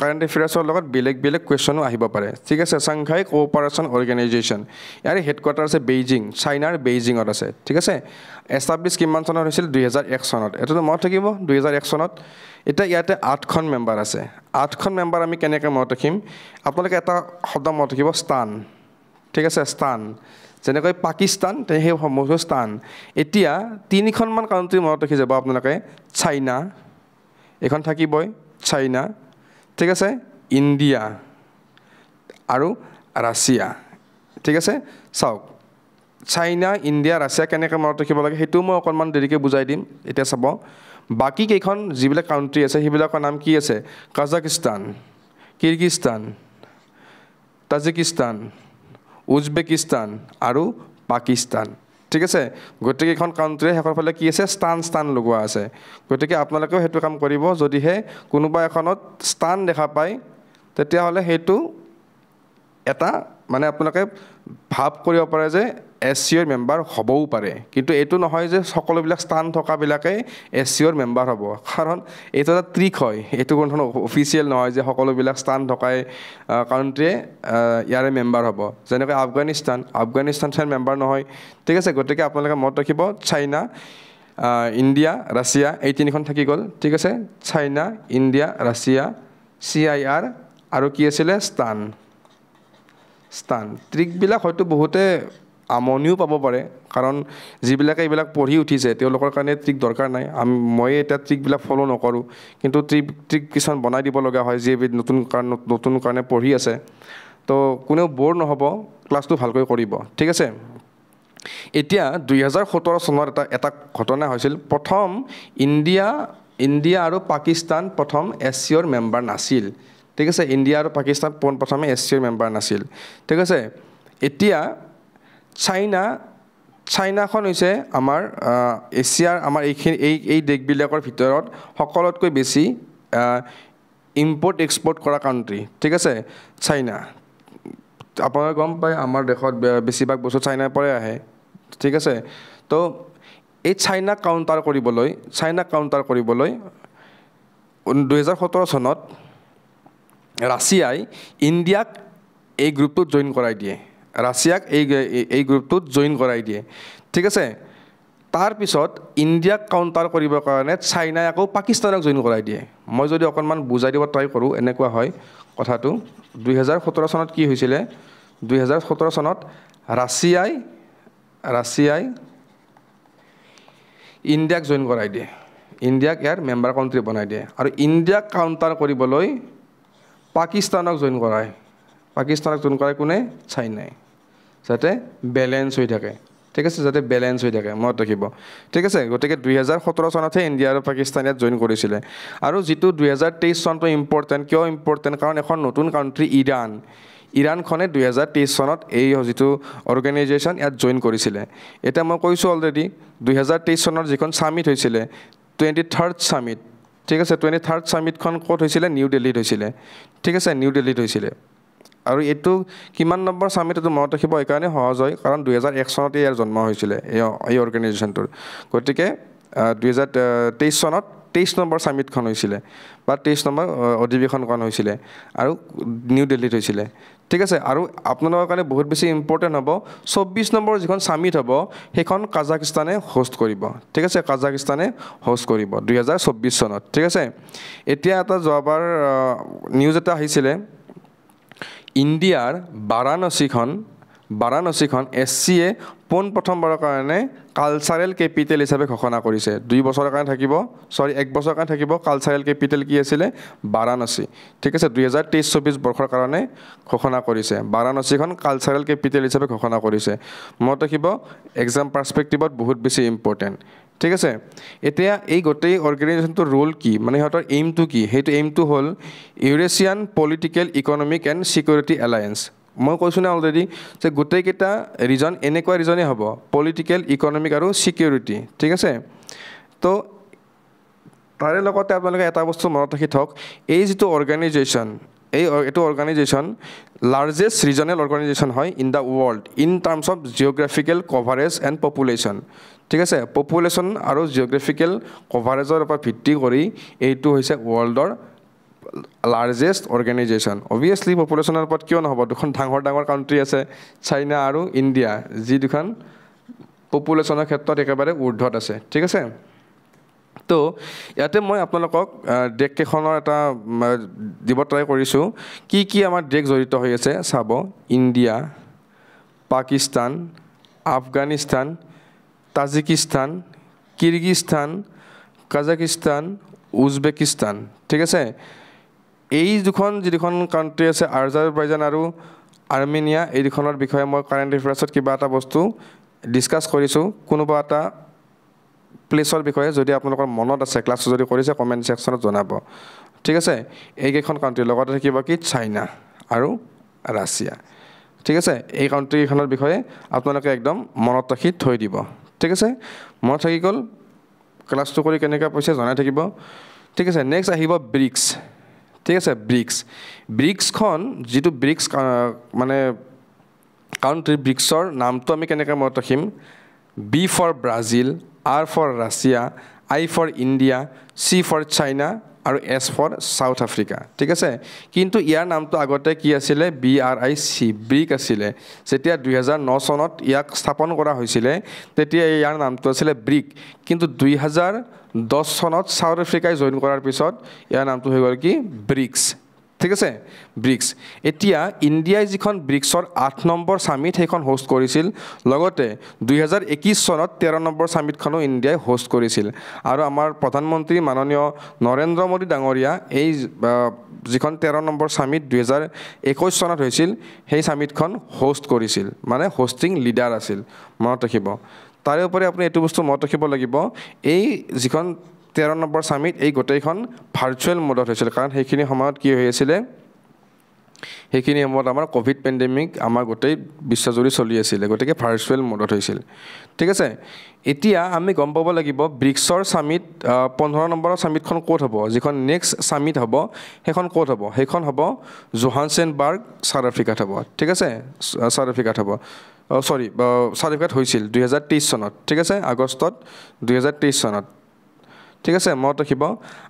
কাৰেণ্ট এফেয়াৰ্ছৰ লগত বেলেগ বেলেগ কুৱেশ্যনো আহিব পাৰে ঠিক আছে সাংঘাই কোঅপাৰেশ্যন অৰ্গেনাইজেশ্যন ইয়াৰ হেডকোৱাৰ্টাৰ আছে বেইজিং চাইনাৰ বেইজিঙত আছে ঠিক আছে এষ্টাব্লিছ কিমান চনত হৈছিল 2001 চনত এইটোতো মনত থাকিব 2001 চনত এতিয়া ইয়াতে 8খন মেম্বাৰ আছে 8খন মেম্বাৰ আমি কেনেকৈ মনত ৰাখিম আপোনালোকে এটা শব্দ মনত ৰাখিব স্থান ঠিক আছে স্থান যেনেকৈ পাকিস্তান সেই সমূহ স্থান এতিয়া 3খনমান কাউণ্ট্ৰি মনত ৰাখি যাব আপোনালোকে চাইনা এখন থাকিবই চাইনা ঠিক আছে ইণ্ডিয়া আৰু ৰাছিয়া ঠিক আছে চাওক চাইনা ইণ্ডিয়া ৰাছিয়া কেনেকৈ মনত ৰাখিব লাগে সেইটো মই অকণমান দেৰিকৈ বুজাই দিম এতিয়া চাব বাকী কেইখন যিবিলাক কাউণ্ট্ৰি আছে সেইবিলাকৰ নাম কি আছে কাজাকিস্তান কিৰগিস্তান তাজিকিস্তান উজবেকিস্তান আৰু পাকিস্তান ঠিক আছে গোটেইকেইখন কাউণ্ট্ৰিয়ে শেষৰ ফালে কি আছে স্থান লগোৱা আছে গতিকে আপোনালোকেও সেইটো কাম কৰিব যদিহে কোনোবা এখনত স্থান দেখা পায় তেতিয়াহ'লে সেইটো এটা মানে আপোনালোকে ভাৱ কৰিব পাৰে যে এছিঅ'ৰ মেম্বাৰ হ'বও পাৰে কিন্তু এইটো নহয় যে সকলোবিলাক স্থান থকাবিলাকেই এছিঅ'ৰ মেম্বাৰ হ'ব কাৰণ এইটো এটা ট্ৰিক হয় এইটো কোনো ধৰণৰ অফিচিয়েল নহয় যে সকলোবিলাক স্থান থকাই কাউণ্ট্ৰিয়ে ইয়াৰে মেম্বাৰ হ'ব যেনেকৈ আফগানিস্তান মেম্বাৰ নহয় ঠিক আছে গতিকে আপোনালোকে মনত ৰাখিব চাইনা ইণ্ডিয়া ৰাছিয়া এই 3খন থাকি গ'ল ঠিক আছে চাইনা ইণ্ডিয়া ৰাছিয়া CIR আৰু কি আছিলে স্থান ট্ৰিকবিলাক হয়তো বহুতে আমনিও পাব পাৰে কাৰণ যিবিলাকে এইবিলাক পঢ়ি উঠিছে তেওঁলোকৰ কাৰণে ট্ৰিক দৰকাৰ নাই মই এতিয়া ট্ৰিকবিলাক ফ'ল' নকৰোঁ কিন্তু ট্ৰিক কিছুমান বনাই দিব লগা হয় যি নতুন কাৰণে পঢ়ি আছে তো কোনেও ব'ৰ নহ'ব ক্লাছটো ভালকৈ কৰিব ঠিক আছে এতিয়া 2017 চনত এটা ঘটনা হৈছিল প্ৰথম ইণ্ডিয়া আৰু পাকিস্তান প্ৰথম এছিঅ'ৰ মেম্বাৰ নাছিল ঠিক আছে ইণ্ডিয়া আৰু পাকিস্তান প্ৰথমে এছিঅ'ৰ মেম্বাৰ নাছিল ঠিক আছে এতিয়া চাইনাখন হৈছে আমাৰ এছিয়াৰ আমাৰ এই দেশবিলাকৰ ভিতৰত সকলোতকৈ বেছি ইম্পৰ্ট এক্সপৰ্ট কৰা কাউণ্ট্ৰি ঠিক আছে চাইনা আপোনালোকে গম পায় আমাৰ দেশত বেছিভাগ বস্তু চাইনাৰ পৰাই আহে ঠিক আছে তো এই চাইনাক কাউণ্টাৰ কৰিবলৈ 2017 চনত ৰাছিয়াই ইণ্ডিয়াক এই গ্ৰুপটোত জইন কৰাই দিয়ে ৰাছিয়াক এই গ্ৰুপটোত জইন কৰাই দিয়ে ঠিক আছে তাৰপিছত ইণ্ডিয়াক কাউণ্টাৰ কৰিবৰ কাৰণে চাইনাই আকৌ পাকিস্তানক জইন কৰাই দিয়ে মই যদি অকণমান বুজাই দিব ট্ৰাই কৰোঁ এনেকুৱা হয় কথাটো 2017 চনত কি হৈছিলে 2017 চনত ৰাছিয়াই ইণ্ডিয়াক জইন কৰাই দিয়ে ইণ্ডিয়াক ইয়াৰ মেম্বাৰ কাউণ্ট্ৰি বনাই দিয়ে আৰু ইণ্ডিয়াক কাউণ্টাৰ কৰিবলৈ পাকিস্তানক জইন কৰাই কোনে চাইনাই যাতে বেলেঞ্চ হৈ থাকে ঠিক আছে যাতে বেলেঞ্চ হৈ থাকে মনত ৰাখিব ঠিক আছে গতিকে 2017 চনতহে ইণ্ডিয়া আৰু পাকিস্তান ইয়াত জইন কৰিছিলে আৰু যিটো 2023 চনটো ইম্পৰ্টেণ্ট কিয় ইম্পৰ্টেণ্ট কাৰণ এখন নতুন কাউণ্ট্ৰি ইৰাণখনে 2023 চনত এই যিটো অৰ্গেনাইজেশ্যন ইয়াত জইন কৰিছিলে এতিয়া মই কৈছোঁ অলৰেডি 2023 চনৰ যিখন ছামিট হৈছিলে 23rd ছামিট ঠিক আছে 23rd ছামিটখন ক'ত হৈছিলে নিউ দিল্লীত হৈছিলে ঠিক আছে নিউ দিল্লীত হৈছিলে আৰু এইটো কিমান নম্বৰ ছামিট এইটো মনত ৰাখিব এইকাৰণে সহজ হয় কাৰণ 2001 চনতে ইয়াৰ জন্ম হৈছিলে এই অৰ্গেনাইজেশ্যনটোৰ গতিকে 2023 চনত 23 নম্বৰ ছামিটখন হৈছিলে বা 23 নম্বৰ অধিৱেশনখন হৈছিলে আৰু নিউ দিল্লীত হৈছিলে ঠিক আছে আৰু আপোনালোকৰ কাৰণে বহুত বেছি ইম্পৰ্টেণ্ট হ'ব 24 নম্বৰ যিখন ছামিট হ'ব সেইখন কাজাকিস্তানে হোষ্ট কৰিব ঠিক আছে কাজাকিস্তানে হোষ্ট কৰিব 2024 চনত ঠিক আছে এতিয়া এটা যোৱাবাৰ নিউজ এটা আহিছিলে ইণ্ডিয়াৰ বাৰাণসীখন SCA প্ৰথমবাৰৰ কাৰণে কালচাৰেল কেপিটেল হিচাপে ঘোষণা কৰিছে 1 বছৰৰ কাৰণে থাকিব কালচাৰেল কেপিটেল কি আছিলে বাৰাণসী ঠিক আছে 2023-24 বৰ্ষৰ কাৰণে ঘোষণা কৰিছে বাৰাণসীখন কালচাৰেল কেপিটেল হিচাপে ঘোষণা কৰিছে মনত ৰাখিব এক্সাম পাৰ্সপেক্টিভত বহুত বেছি ইম্পৰ্টেণ্ট ঠিক আছে এতিয়া এই গোটেই অৰ্গেনাইজেশ্যনটোৰ ৰোল কি মানে সিহঁতৰ এইমটো কি সেইটো এইমটো হ'ল Eurasian political economic and security alliance মই কৈছোঁ না অলৰেডি যে গোটেইকেইটা ৰিজন এনেকুৱা ৰিজনেই হ'ব পলিটিকেল ইকনমিক আৰু ছিকিউৰিটি ঠিক আছে তো তাৰে লগতে আপোনালোকে এটা বস্তু মনত ৰাখি থওক এই যিটো অৰ্গেনাইজেশ্যন এইটো অৰ্গেনাইজেশ্যন লাৰ্জেষ্ট ৰিজনেল অৰ্গেনাইজেশ্যন হয় in the world in terms of geographical coverage and population ঠিক আছে পপুলেশ্যন আৰু জিঅ'গ্ৰাফিকেল কভাৰেজৰ ওপৰত ভিত্তি কৰি এইটো হৈছে ৱৰ্ল্ডৰ লাৰ্জেষ্ট অৰ্গেনাইজেশ্যন অভিয়াছলি পপুলেশ্যনৰ ওপৰত কিয় নহ'ব দুখন ডাঙৰ কাউণ্ট্ৰি আছে চাইনা আৰু ইণ্ডিয়া যি দুখন পপুলেশ্যনৰ ক্ষেত্ৰত একেবাৰে ঊৰ্ধত আছে ঠিক আছে তো ইয়াতে মই আপোনালোকক দেশকেইখনৰ এটা দিব ট্ৰাই কৰিছোঁ কি আমাৰ দেশ জড়িত হৈ আছে চাব India Pakistan Afghanistan Tajikistan Kyrgyzstan Kazakhstan Uzbekistan ঠিক আছে এই যিখন কাউণ্ট্ৰি আছে আজাৰবাইজান আৰু আৰ্মেনিয়া এই দুখনৰ বিষয়ে মই কাৰেণ্ট এফেয়াৰ্ছত কিবা এটা বস্তু ডিছকাছ কৰিছোঁ কোনোবা এটা প্লেচৰ বিষয়ে যদি আপোনালোকৰ মনত আছে ক্লাছটো যদি কৰিছে কমেণ্ট ছেকশ্যনত জনাব ঠিক আছে এইকেইখন কাউণ্ট্ৰিৰ লগতে থাকিব কি চাইনা আৰু ৰাছিয়া ঠিক আছে এই কাউণ্ট্ৰিখনৰ বিষয়ে আপোনালোকে একদম মনত ৰাখি থৈ দিব ঠিক আছে মনত থাকি গ'ল ক্লাছটো কৰি কেনেকৈ পইচা জনাই থাকিব ঠিক আছে নেক্সট আহিব ব্ৰিক্স ঠিক আছে ব্ৰিক্সখন যিটো ব্ৰিক্স মানে কাউণ্ট্ৰি ব্ৰিক্সৰ নামটো আমি কেনেকৈ মনত ৰাখিম B for Brazil R for Russia I for India C for China আৰু এছ ফৰ চাউথ আফ্ৰিকা ঠিক আছে কিন্তু ইয়াৰ নামটো আগতে কি আছিলে BRIC ব্ৰিক আছিলে যেতিয়া 2009 চনত ইয়াক স্থাপন কৰা হৈছিলে তেতিয়া ইয়াৰ নামটো আছিলে ব্ৰিক কিন্তু 2010 চনত চাউথ আফ্ৰিকাই জইন কৰাৰ পিছত ইয়াৰ নামটো হৈ গ'ল কি ব্ৰিক্স ঠিক আছে ব্ৰিক্স এতিয়া ইণ্ডিয়াই যিখন ব্ৰিক্সৰ 8 নম্বৰ সামিট সেইখন হোষ্ট কৰিছিল লগতে 2021 চনত 13 নম্বৰ সামিটখনো ইণ্ডিয়াই হোষ্ট কৰিছিল আৰু আমাৰ প্ৰধানমন্ত্ৰী মাননীয় নৰেন্দ্ৰ মোদী ডাঙৰীয়া এই যিখন 13 নম্বৰ সামিট 2021 চনত হৈছিল সেই সামিটখন হোষ্ট কৰিছিল মানে হোষ্টিং লিডাৰ আছিল মনত ৰাখিব তাৰে উপৰি আপুনি এইটো বস্তু মনত ৰাখিব লাগিব এই যিখন 13 নম্বৰ সামিট এই গোটেইখন ভাৰ্চুৱেল মোডত হৈছিল কাৰণ সেইখিনি সময়ত কি হৈ আছিলে সেইখিনি সময়ত আমাৰ কোভিড পেণ্ডেমিক আমাৰ গোটেই বিশ্বজুৰি চলি আছিলে গতিকে ভাৰ্চুৱেল মোডত হৈছিল ঠিক আছে এতিয়া আমি গম পাব লাগিব ব্ৰিক্সৰ সামিট 15 নম্বৰৰ সামিটখন ক'ত হ'ব যিখন নেক্সট সামিট হ'ব সেইখন ক'ত হ'ব সেইখন হ'ব জোহানসেনবাৰ্গ সাউথ আফ্ৰিকাত হ'ব ঠিক আছে সাউথ আফ্ৰিকাত হ'ব সৰি সাউথ আফ্ৰিকাত হৈছিল 2023 চনত ঠিক আছে আগষ্টত 2023 চনত ঠিক আছে মনত ৰাখিব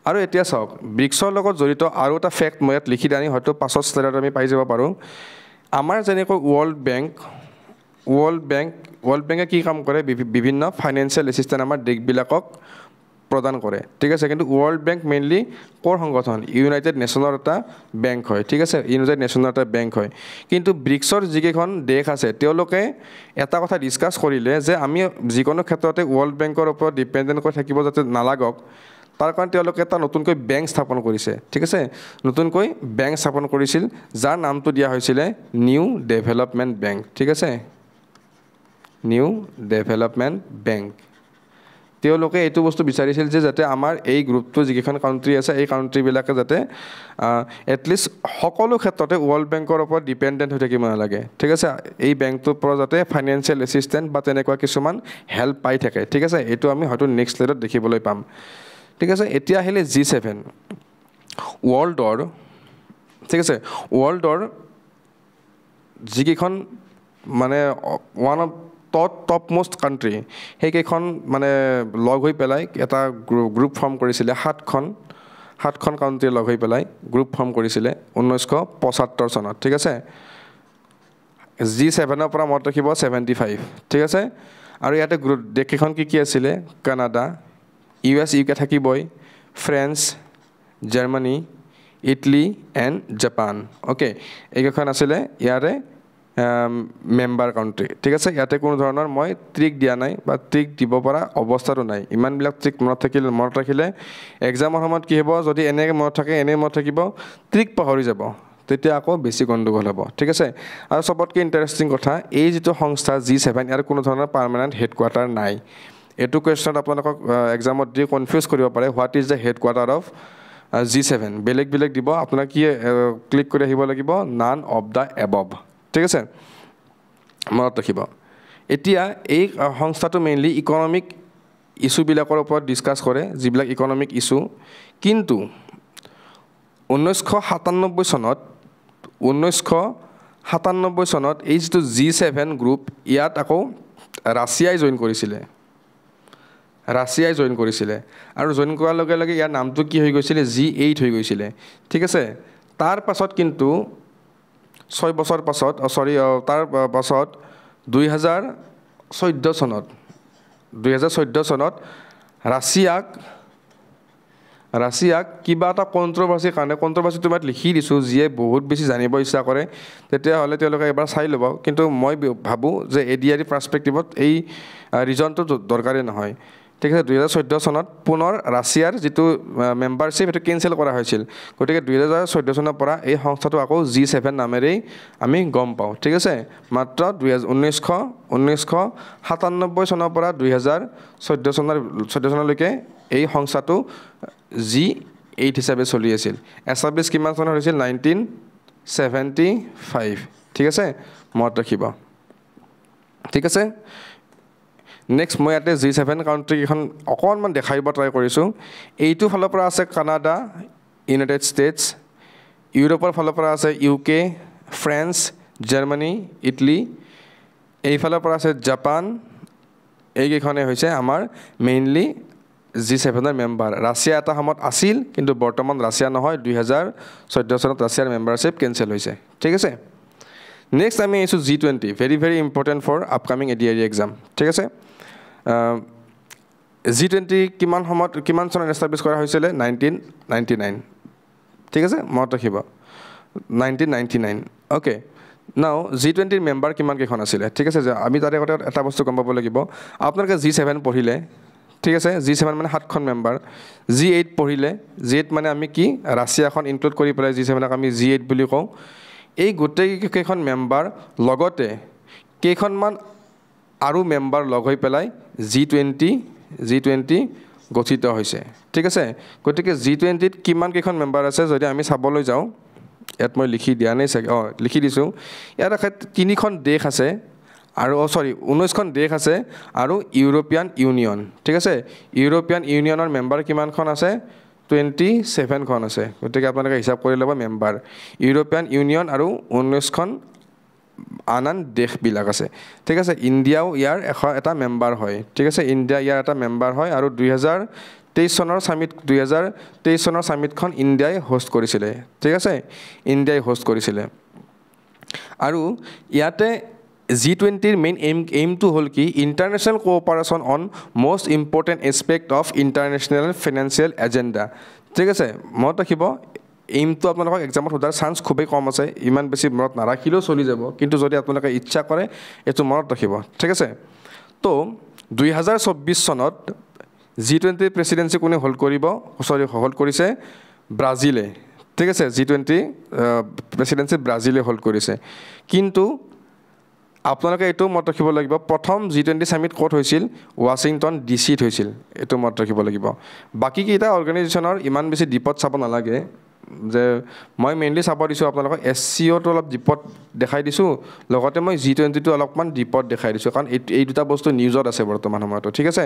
আৰু এতিয়া চাওক ব্ৰিক্সৰ লগত জড়িত আৰু এটা ফেক্ট মই ইয়াত লিখি দানি হয়তো পাছত স্লাইডত আমি পাই যাব পাৰোঁ আমাৰ যেনেকৈ ৱৰ্ল্ড বেংকে কি কাম কৰে বিভিন্ন ফাইনেন্সিয়েল এছিষ্টেণ্ট আমাৰ দেশবিলাকক প্ৰদান কৰে ঠিক আছে কিন্তু ৱৰ্ল্ড বেংক মেইনলি ক'ৰ সংগঠন ইউনাইটেড নেশ্যনৰ এটা বেংক হয় ঠিক আছে ইউনাইটেড নেশ্যনৰ এটা বেংক হয় কিন্তু ব্ৰিক্সৰ যিকেইখন দেশ আছে তেওঁলোকে এটা কথা ডিছকাছ কৰিলে যে আমি যিকোনো ক্ষেত্ৰতে ৱৰ্ল্ড বেংকৰ ওপৰত ডিপেণ্ডেণ্ট কৰি থাকিব যাতে নালাগক তাৰ কাৰণে তেওঁলোকে এটা নতুনকৈ বেংক স্থাপন কৰিছে ঠিক আছে নতুনকৈ বেংক স্থাপন কৰিছিল যাৰ নামটো দিয়া হৈছিলে নিউ ডেভেলপমেণ্ট বেংক ঠিক আছে নিউ ডেভেলপমেণ্ট বেংক তেওঁলোকে এইটো বস্তু বিচাৰিছিল যে যাতে আমাৰ এই গ্ৰুপটো যিকেইখন কাউণ্ট্ৰি আছে এই কাউণ্ট্ৰিবিলাকে যাতে এটলিষ্ট সকলো ক্ষেত্ৰতে ৱৰ্ল্ড বেংকৰ ওপৰত ডিপেণ্ডেণ্ট হৈ থাকিব নালাগে ঠিক আছে এই বেংকটোৰ পৰা যাতে ফাইনেন্সিয়েল এছিষ্টেণ্ট বা তেনেকুৱা কিছুমান হেল্প পাই থাকে ঠিক আছে এইটো আমি হয়তো নেক্সট স্লাইডত দেখিবলৈ পাম ঠিক আছে এতিয়া আহিলে G7 ৱৰ্ল্ডৰ ঠিক আছে ৱৰ্ল্ডৰ যিকেইখন মানে one of top most country সেইকেইখন মানে লগ হৈ পেলাই এটা গ্ৰুপ ফৰ্ম কৰিছিলে সাতখন কাউণ্ট্ৰি লগ হৈ পেলাই গ্ৰুপ ফৰ্ম কৰিছিলে 1975 চনত ঠিক আছে G7ৰ পৰা মনত ৰাখিব 75 ঠিক আছে আৰু ইয়াতে দেশকেইখন কি আছিলে কানাডা US UK থাকিবই France Germany Italy and Japan okay এইকেইখন আছিলে ইয়াৰে মেম্বাৰ কাউণ্ট্ৰি ঠিক আছে ইয়াতে কোনো ধৰণৰ মই ট্ৰিক দিয়া নাই বা ট্ৰিক দিব পৰা অৱস্থাটো নাই ইমানবিলাক ট্ৰিক মনত ৰাখিলে এক্সামৰ সময়ত কি হ'ব যদি এনেকৈ মনত থাকে এনেই মনত থাকিব ট্ৰিক পাহৰি যাব তেতিয়া আকৌ বেছি গণ্ডগোল হ'ব ঠিক আছে আৰু চবতকৈ ইণ্টাৰেষ্টিং কথা এই যিটো সংস্থা G7 ইয়াৰ কোনো ধৰণৰ পাৰ্মানেণ্ট হেডকোৱাৰ্টাৰ নাই এইটো কুৱেশ্যনত আপোনালোকক এক্সামত দি কনফিউজ কৰিব পাৰে what is the headquarter of G7 বেলেগ বেলেগ দিব আপোনাক কি ক্লিক কৰি আহিব লাগিব নান অফ দ্য এবভ ঠিক আছে মনত ৰাখিব এতিয়া এই সংস্থাটো মেইনলি ইকনমিক ইস্যুবিলাকৰ ওপৰত ডিছকাছ কৰে যিবিলাক ইকনমিক ইস্যু কিন্তু 1997 চনত এই যিটো G7 গ্ৰুপ ইয়াত আকৌ ৰাছিয়াই জইন কৰিছিলে আৰু জইন কৰাৰ লগে লগে ইয়াৰ নামটো কি হৈ গৈছিলে G8 হৈ গৈছিলে ঠিক আছে তাৰ পাছত কিন্তু 6 বছৰ পাছত তাৰ পাছত 2014 চনত ৰাছিয়াক কিবা এটা কন্ট্ৰভাৰ্সিৰ কাৰণে কন্ট্ৰভাৰ্সিটো মই লিখি দিছোঁ যিয়ে বহুত বেছি জানিব ইচ্ছা কৰে তেতিয়াহ'লে তেওঁলোকে এবাৰ চাই ল'ব কিন্তু মই ভাবোঁ যে এডিআৰই পাৰ্সপেক্টিভত এই ৰিজনটো দৰকাৰী নহয় ঠিক আছে 2014 চনত পুনৰ ৰাছিয়াৰ যিটো মেম্বাৰশ্বিপ সেইটো কেনচেল কৰা হৈছিল গতিকে 2014 চনৰ পৰা এই সংস্থাটো আকৌ G7 নামেৰেই আমি গম পাওঁ ঠিক আছে মাত্ৰ 1997 চনৰ পৰা 2014 চনলৈকে এই সংস্থাটো G8 হিচাপে চলি আছিল এষ্টাব্লিছ কিমান চনত হৈছিল 1975 ঠিক আছে মনত ৰাখিব ঠিক আছে নেক্সট মই ইয়াতে G7 কাউন্ট্ৰি কেইখন অকণমান দেখাইব ট্ৰাই কৰিছোঁ এইটো ফালৰ পৰা আছে কানাডা ইউনাইটেড ষ্টেটছ ইউৰোপৰ ফালৰ পৰা আছে UK ফ্ৰান্স জাৰ্মানী ইটালী এইফালৰ পৰা আছে জাপান এইকেইখনে হৈছে আমাৰ মেইনলি G7 ৰ মেম্বাৰ ৰাছিয়া এটা সময়ত আছিল কিন্তু বৰ্তমান ৰাছিয়া নহয় 2014 চনত ৰাছিয়াৰ মেম্বাৰশ্বিপ কেনসেল হৈছে ঠিক আছে নেক্সট আমি আছো G20 very important for upcoming ADRE exam ঠিক আছে G20 কিমান চনত এষ্টাব্লিছ কৰা হৈছিল 1999 ঠিক আছে মনত ৰাখিব 1999 ওকে নাও G20 ৰ মেম্বাৰ কিমান কেইখন আছিল ঠিক আছে আমি তাৰে এটা বস্তু গম পাব লাগিব আপোনালোকে G7 পঢ়িলে ঠিক আছে G7 মানে 7খন মেম্বাৰ G8 পঢ়িলে G8 মানে আমি কি ৰাছিয়াখন ইনক্লুড কৰি পেলাই G7 ক আমি G8 বুলি কওঁ এই গোটেই কেইখন মেম্বাৰ লগতে কেইখনমান আৰু মেম্বাৰ লগ হৈ পেলাই G20 গঠিত হৈছে ঠিক আছে গতিকে G20 ত কিমান কেইখন মেম্বাৰ আছে যদি আমি চাবলৈ যাওঁ ইয়াত মই লিখি দিয়া নাই লিখি দিছোঁ ইয়াত 3খন দেশ আছে আৰু 19খন দেশ আছে আৰু ইউৰোপিয়ান ইউনিয়ন ঠিক আছে ইউৰোপিয়ান ইউনিয়নৰ মেম্বাৰ কিমানখন আছে 27 খন আছে গতিকে আপোনালোকে হিসাব কৰি ল'ব মেম্বাৰ ইউৰোপিয়ান ইউনিয়ন আৰু 19খন আনান দেশবিলাক আছে ঠিক আছে ইণ্ডিয়াও ইয়াৰ এটা মেম্বাৰ হয় ঠিক আছে ইণ্ডিয়া ইয়াৰ এটা মেম্বাৰ হয় আৰু 2023 চনৰ সামিটখন ইণ্ডিয়াই হোষ্ট কৰিছিলে ঠিক আছে ইণ্ডিয়াই হোষ্ট কৰিছিলে আৰু ইয়াতে G20 ৰ মেইন এইমটো হ'ল কি international cooperation on most important aspect of international financial agenda ঠিক আছে মনত ৰাখিব এইমটো আপোনালোকক এক্সামত সোধাৰ চান্স খুবেই কম আছে ইমান বেছি মনত নাৰাখিলেও চলি যাব কিন্তু যদি আপোনালোকে ইচ্ছা কৰে এইটো মনত ৰাখিব ঠিক আছে তো 2024 চনত G20 প্ৰেচিডেন্সি কোনে হোল্ড কৰিছে ব্ৰাজিলে ঠিক আছে G20 প্ৰেচিডেন্সি ব্ৰাজিলে হোল্ড কৰিছে কিন্তু আপোনালোকে এইটো মনত ৰাখিব লাগিব প্ৰথম G20 সামিট ক'ত হৈছিল ৱাশ্বিংটন ডিচিত হৈছিল এইটো মনত ৰাখিব লাগিব বাকি কেইটা অৰ্গানাইজেশ্যনৰ ইমান বেছি ডিপত চাব নালাগে যে মই মেইনলি চাব দিছোঁ আপোনালোকক SCOটো অলপ ডিপত দেখাই দিছোঁ লগতে মই G20টো অলপমান ডিপত দেখাই দিছোঁ কাৰণ এই দুটা বস্তু নিউজত আছে বৰ্তমান সময়ত ঠিক আছে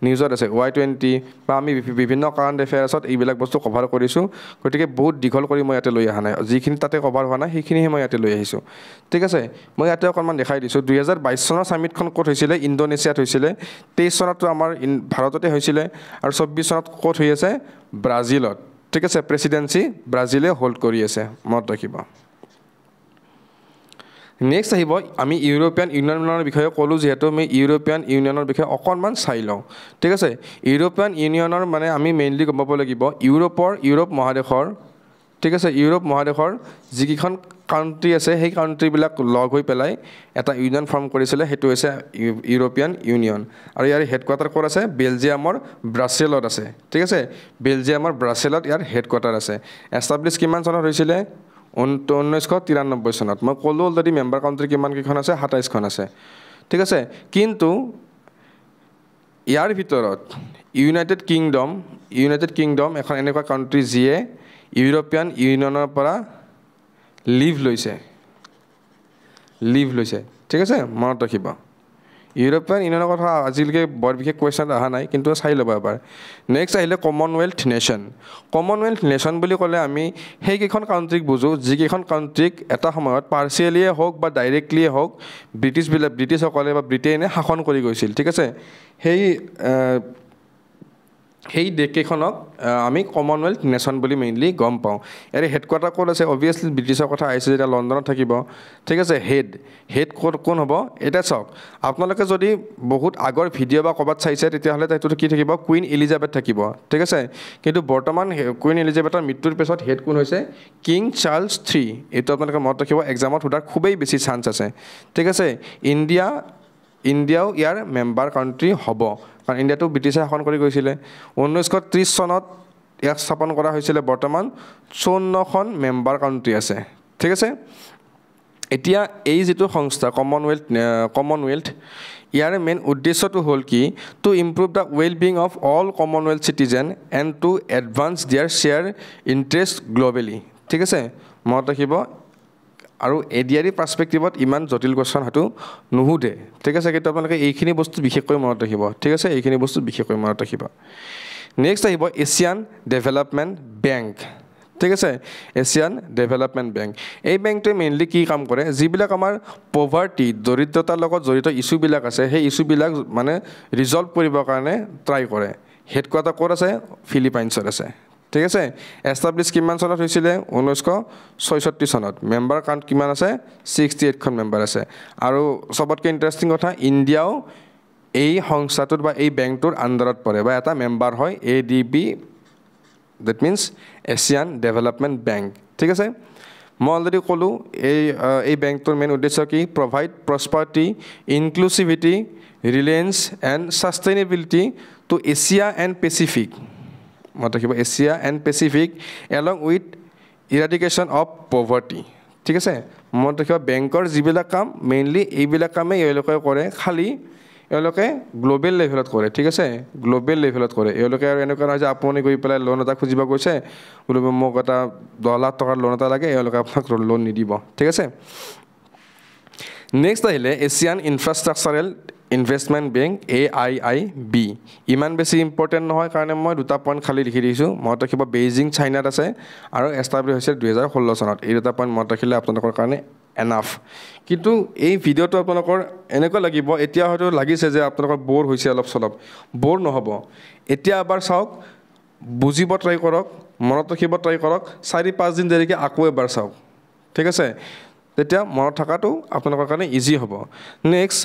নিউজত আছে Y20 বা আমি বিভিন্ন কাৰেণ্ট এফেয়াৰ্ছত এইবিলাক বস্তু কভাৰ কৰিছোঁ গতিকে বহুত দীঘল কৰি মই ইয়াতে লৈ অহা নাই যিখিনি তাতে কভাৰ হোৱা নাই সেইখিনিহে মই ইয়াতে লৈ আহিছোঁ ঠিক আছে মই ইয়াতে অকণমান দেখাই দিছোঁ 2022 চনৰ সামিটখন ক'ত হৈছিলে ইণ্ডোনেছিয়াত হৈছিলে 23 চনতো আমাৰ ভাৰততে হৈছিলে আৰু 24 চনত ক'ত হৈ আছে ব্ৰাজিলত ঠিক আছে প্ৰেচিডেন্সি ব্ৰাজিলে হোল্ড কৰি আছে মনত ৰাখিব নেক্সট আহিব আমি ইউৰোপিয়ান ইউনিয়নৰ বিষয়ে ক'লোঁ যিহেতু আমি ইউৰোপিয়ান ইউনিয়নৰ বিষয়ে অকণমান চাই লওঁ ঠিক আছে ইউৰোপিয়ান ইউনিয়নৰ মানে আমি মেইনলি গম পাব লাগিব ইউৰোপ মহাদেশৰ ঠিক আছে ইউৰোপ মহাদেশৰ যিকেইখন কাউন্ট্ৰি আছে সেই কাউন্ট্ৰিবিলাক লগ হৈ পেলাই এটা ইউনিয়ন ফৰ্ম কৰিছিলে সেইটো হৈছে ইউৰোপিয়ান ইউনিয়ন আৰু ইয়াৰ হেডকোৱাৰ্টাৰ ক'ত আছে বেলজিয়ামৰ ব্ৰাছেলত আছে ঠিক আছে বেলজিয়ামৰ ব্ৰাছেলত ইয়াৰ হেডকোৱাৰ্টাৰ আছে এষ্টাব্লিছ কিমান চনত হৈছিলে 1993 চনত মই ক'লো অলৰেডি মেম্বাৰ কাউন্ট্ৰি কিমান কেইখন আছে 27খন আছে ঠিক আছে কিন্তু ইয়াৰ ভিতৰত ইউনাইটেড কিংডম এখন এনেকুৱা কাণ্ট্ৰি যিয়ে ইউৰোপিয়ান ইউনিয়নৰ পৰা লিভ লৈছে ঠিক আছে মনত ৰাখিব ইউৰোপিয়ান ইউনিয়নৰ কথা আজিলৈকে বৰ বিশেষ কুৱেশ্যন অহা নাই কিন্তু চাই ল'ব এবাৰ নেক্সট আহিলে কমনৱেল্থ নেশ্যন বুলি ক'লে আমি সেইকেইখন কাউণ্ট্ৰিক বুজোঁ যিকেইখন কাউণ্ট্ৰিক এটা সময়ত পাৰ্চিয়েলিয়ে হওক বা ডাইৰেক্টলিয়ে হওক ব্ৰিটিছসকলে বা ব্ৰিটেইনে শাসন কৰি গৈছিল ঠিক আছে সেই দেশকেইখনক আমি কমনৱেল্থ নেশ্যন বুলি মেইনলি গম পাওঁ ইয়াৰে হেডকোৱাৰ্টাৰ ক'ত আছে অভিয়াছলি ব্ৰিটিছৰ কথা আহিছে যেতিয়া লণ্ডনত থাকিব ঠিক আছে হেড কোন হ'ব এতিয়া চাওক আপোনালোকে যদি বহুত আগৰ ভিডিঅ' বা ক'ৰবাত চাইছে তেতিয়াহ'লে সেইটো কি থাকিব কুইন এলিজাবেথ থাকিব ঠিক আছে কিন্তু বৰ্তমান কুইন এলিজাবেথৰ মৃত্যুৰ পিছত হেড কোন হৈছে কিং চাৰ্লছ III এইটো আপোনালোকে মনত ৰাখিব এক্সামত সোধাৰ খুবেই বেছি চান্স আছে ঠিক আছে ইণ্ডিয়াও ইয়াৰ মেম্বাৰ কাউণ্ট্ৰি হ'ব কাৰণ ইণ্ডিয়াটো ব্ৰিটিছে শাসন কৰি গৈছিলে 1930 চনত ইয়াক স্থাপন কৰা হৈছিলে বৰ্তমান 54খন মেম্বাৰ কাউণ্ট্ৰি আছে ঠিক আছে এতিয়া এই যিটো সংস্থা কমনৱেল্থ ইয়াৰ মেইন উদ্দেশ্যটো হ'ল কি to improve the well being of all Commonwealth citizen and to advance their শ্বেয়াৰ ইণ্টাৰেষ্ট গ্ল'বেলি ঠিক আছে মনত ৰাখিব আৰু এডিআৰি পাৰ্সপেক্টিভত ইমান জটিল কোৱেশ্যন হয়তো নুহুধে ঠিক আছে কিন্তু আপোনালোকে এইখিনি বস্তু বিশেষকৈ মনত ৰাখিব ঠিক আছে এইখিনি বস্তু বিশেষকৈ মনত ৰাখিব নেক্সট আহিব এছিয়ান ডেভেলপমেণ্ট বেংক ঠিক আছে এছিয়ান ডেভেলপমেণ্ট বেংক এই বেংকটোৱে মেইনলি কি কাম কৰে যিবিলাক আমাৰ পভাৰ্টি দৰিদ্ৰতাৰ লগত জড়িত ইছ্যুবিলাক আছে সেই ইছ্যুবিলাক মানে ৰিজল্ভ কৰিবৰ কাৰণে ট্ৰাই কৰে হেডকোৱাৰ্টাৰ ক'ত আছে ফিলিপাইনছত আছে ঠিক আছে এষ্টাব্লিছ কিমান চনত হৈছিলে 1966 চনত মেম্বাৰ কাউণ্ট কিমান আছে 68খন মেম্বাৰ আছে আৰু সবতকৈ ইণ্টাৰেষ্টিং কথা ইণ্ডিয়াও এই সংস্থাটোৰ বা এই বেংকটোৰ আণ্ডাৰত পৰে বা এটা মেম্বাৰ হয় ADB that means Asian development bank ঠিক আছে মই অলৰেডি ক'লোঁ এই বেংকটোৰ মেইন উদ্দেশ্য কি provide prosperity inclusivity reliance and sustainability to Asia and Pacific মনত ৰাখিব Asia and Pacific along with eradication of poverty ঠিক আছে মনত ৰাখিব বেংকৰ যিবিলাক কাম মেইনলি এইবিলাক কামেই এওঁলোকে কৰে খালি এওঁলোকে গ্ল'বেল লেভেলত কৰে ঠিক আছে গ্ল'বেল লেভেলত কৰে এওঁলোকে আৰু এনেকুৱা নহয় যে আপুনি গৈ পেলাই লোন এটা খুজিব গৈছে বোলো মোক এটা 10 লাখ টকাৰ লোন এটা লাগে এওঁলোকে আপোনাক লোন নিদিব ঠিক আছে নেক্সট আহিলে Asian infrastructural investment bank AIIB ইমান বেছি ইম্পৰ্টেণ্ট নহয় কাৰণে মই দুটা পইণ্ট খালি লিখি দিছোঁ মনত ৰাখিব বেইজিং চাইনাত আছে আৰু এষ্টাব্লিছ হৈছে 2016 চনত এই দুটা পইণ্ট মনত ৰাখিলে আপোনালোকৰ কাৰণে এনাফ কিন্তু এই ভিডিঅ'টো আপোনালোকৰ এনেকুৱা লাগিব এতিয়া হয়তো লাগিছে যে আপোনালোকৰ বৰ হৈছে অলপ চলপ বৰ নহ'ব এতিয়া এবাৰ চাওক বুজিব ট্ৰাই কৰক মনত ৰাখিব ট্ৰাই কৰক 4-5 দিন দেৰিকৈ আকৌ এবাৰ চাওক ঠিক আছে তেতিয়া মনত থকাটো আপোনালোকৰ কাৰণে ইজি হ'ব নেক্সট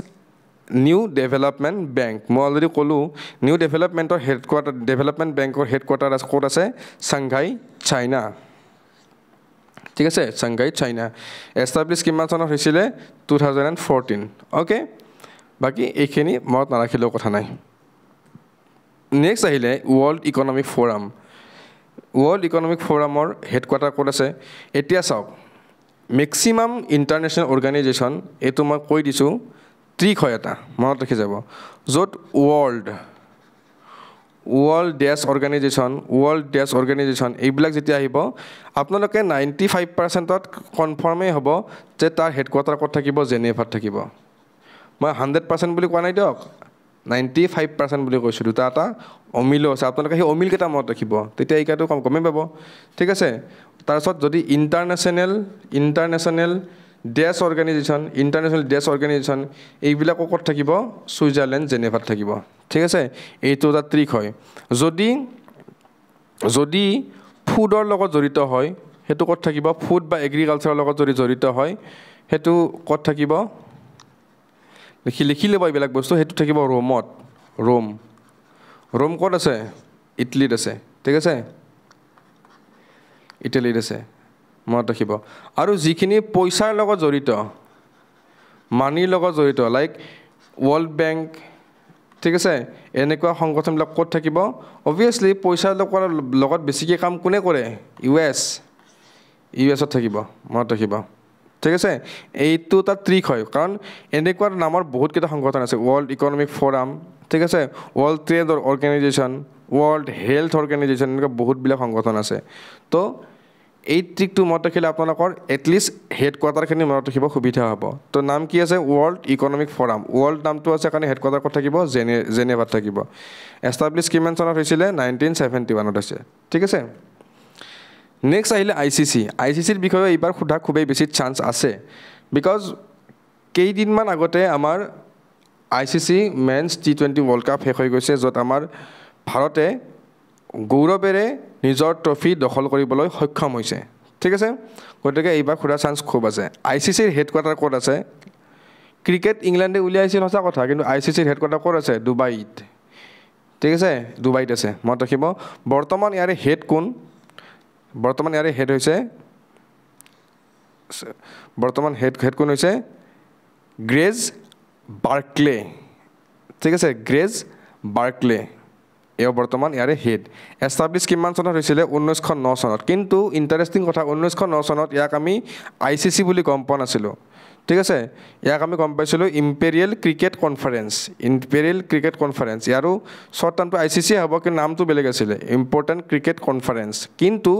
নিউ ডেভেলপমেণ্ট বেংক মই অলৰেডি ক'লোঁ নিউ ডেভেলপমেণ্টৰ ডেভেলপমেণ্ট বেংকৰ হেডকোৱাৰ্টাৰ ক'ত আছে চাংঘাই চাইনা ঠিক আছে চাংঘাই চাইনা এষ্টাব্লিছ কিমান চনত হৈছিলে 2014 অ'কে বাকী এইখিনি মনত নাৰাখিলেও কথা নাই নেক্সট আহিলে ৱৰ্ল্ড ইকনমিক ফ'ৰামৰ হেডকোৱাৰ্টাৰ ক'ত আছে এতিয়া চাওক মেক্সিমাম ইণ্টাৰনেশ্যনেল অৰ্গেনাইজেশ্যন এইটো মই কৈ দিছোঁ ট্ৰিক হয় এটা মনত ৰাখি যাব য'ত ৱৰ্ল্ড ডেছ অৰ্গেনাইজেশ্যন এইবিলাক যেতিয়া আহিব আপোনালোকে 95%ত কনফাৰ্মেই হ'ব যে তাৰ হেডকোৱাৰ্টাৰ ক'ত থাকিব জেনেভাত থাকিব মই 100% বুলি কোৱা নাই দিয়ক 95% বুলি কৈছোঁ দুটা এটা অমিলো আছে আপোনালোকে সেই অমিলকেইটা মনত ৰাখিব তেতিয়া এইকেইটাটো গমেই পাব ঠিক আছে তাৰপিছত যদি ইণ্টাৰনেশ্যনেল ডেছ অৰ্গেনাইজেশ্যন এইবিলাকো ক'ত থাকিব ছুইজাৰলেণ্ড জেনেভাত থাকিব ঠিক আছে এইটো এটা ট্ৰিক হয় যদি ফুডৰ লগত জড়িত হয় সেইটো ক'ত থাকিব ফুড বা এগ্ৰিকালচাৰৰ লগত যদি জড়িত হয় সেইটো ক'ত থাকিব লিখি ল'ব এইবিলাক বস্তু সেইটো থাকিব ৰোম ক'ত আছে ইটালীত আছে ঠিক আছে ইটালীত আছে মনত ৰাখিব আৰু যিখিনি পইচাৰ লগত জড়িত মানিৰ লগত জড়িত লাইক ৱৰ্ল্ড বেংক ঠিক আছে এনেকুৱা সংগঠনবিলাক ক'ত থাকিব অভিয়াছলি পইচাৰ লগত বেছিকৈ কাম কোনে কৰে ইউএছত থাকিব মনত ৰাখিব ঠিক আছে এইটো এটা ট্ৰিক হয় কাৰণ এনেকুৱা নামৰ বহুতকেইটা সংগঠন আছে ৱৰ্ল্ড ইকনমিক ফ'ৰাম ঠিক আছে world trade organisation world health organisation এনেকুৱা বহুতবিলাক সংগঠন আছে তো এই ট্ৰিকটো মনত ৰাখিলে আপোনালোকৰ এটলিষ্ট হেডকোৱাৰ্টাৰখিনি মনত ৰাখিব সুবিধা হ'ব তো নাম কি আছে ৱৰ্ল্ড ইকনমিক ফৰাম ৱৰ্ল্ড নামটো আছে কাৰণে হেডকোৱাৰ্টাৰ ক'ত থাকিব জেনেভাত থাকিব এষ্টাব্লিছ কিমান চনত হৈছিলে 1971 হৈছে ঠিক আছে নেক্সট আহিলে ICCৰ বিষয়ে এইবাৰ সোধা খুবেই বেছি চান্স আছে বিকজ কেইদিনমান আগতে আমাৰ ICC men's T20 world cup শেষ হৈ গৈছে য'ত আমাৰ ভাৰতে গৌৰৱেৰে নিজৰ ট্ৰফি দখল কৰিবলৈ সক্ষম হৈছে ঠিক আছে গতিকে এইবাৰ সোধা চান্স খুব আছে ICCৰ হেডকোৱাৰ্টাৰ ক'ত আছে ক্ৰিকেট ইংলেণ্ডে উলিয়াইছিল সঁচা কথা কিন্তু ICCৰ হেডকোৱাৰ্টাৰ ক'ত আছে ডুবাইত ঠিক আছে ডুবাইত আছে মনত ৰাখিব বৰ্তমান ইয়াৰে হেড কোন বৰ্তমান ইয়াৰে হেড হৈছে বৰ্তমান হেড কোন হৈছে গ্ৰেজ বাৰ্কলে ঠিক আছে গ্ৰেজ বাৰ্কলে এও বৰ্তমান ইয়াৰে হেড এষ্টাব্লিছ কিমান চনত হৈছিলে 1909 চনত কিন্তু ইণ্টাৰেষ্টিং কথা 1909 চনত ইয়াক আমি ICC বুলি গম পোৱা নাছিলোঁ ঠিক আছে ইয়াক আমি গম পাইছিলোঁ ইম্পেৰিয়েল ক্ৰিকেট কনফাৰেন্স ইয়াৰো শ্বৰ্ট নামটো ICC হ'ব কিন্তু নামটো বেলেগ আছিলে ইম্পৰ্টেণ্ট ক্ৰিকেট কনফাৰেন্স কিন্তু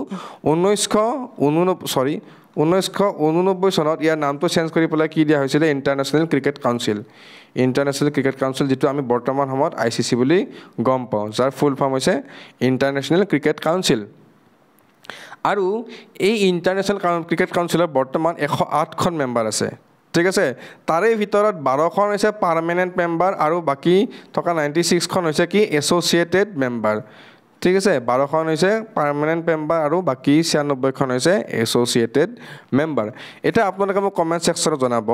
1989 চনত ইয়াৰ নামটো চেঞ্জ কৰি পেলাই কি দিয়া হৈছিলে ইণ্টাৰনেশ্যনেল ক্ৰিকেট কাউন্সিল যিটো আমি বৰ্তমান সময়ত ICC বুলি গম পাওঁ যাৰ ফুল ফৰ্ম হৈছে ইণ্টাৰনেশ্যনেল ক্ৰিকেট কাউন্সিল আৰু এই ইণ্টাৰনেশ্যনেল ক্ৰিকেট কাউন্সিলৰ বৰ্তমান 108খন মেম্বাৰ আছে ঠিক আছে তাৰে ভিতৰত 12খন হৈছে পাৰ্মানেণ্ট মেম্বাৰ আৰু বাকী থকা 96খন হৈছে কি এছ'চিয়েটেড মেম্বাৰ ঠিক আছে 12খন হৈছে পাৰ্মানেণ্ট মেম্বাৰ আৰু বাকী 96খন হৈছে এছ'চিয়েটেড মেম্বাৰ এতিয়া আপোনালোকে মোক কমেণ্ট ছেকশ্যনত জনাব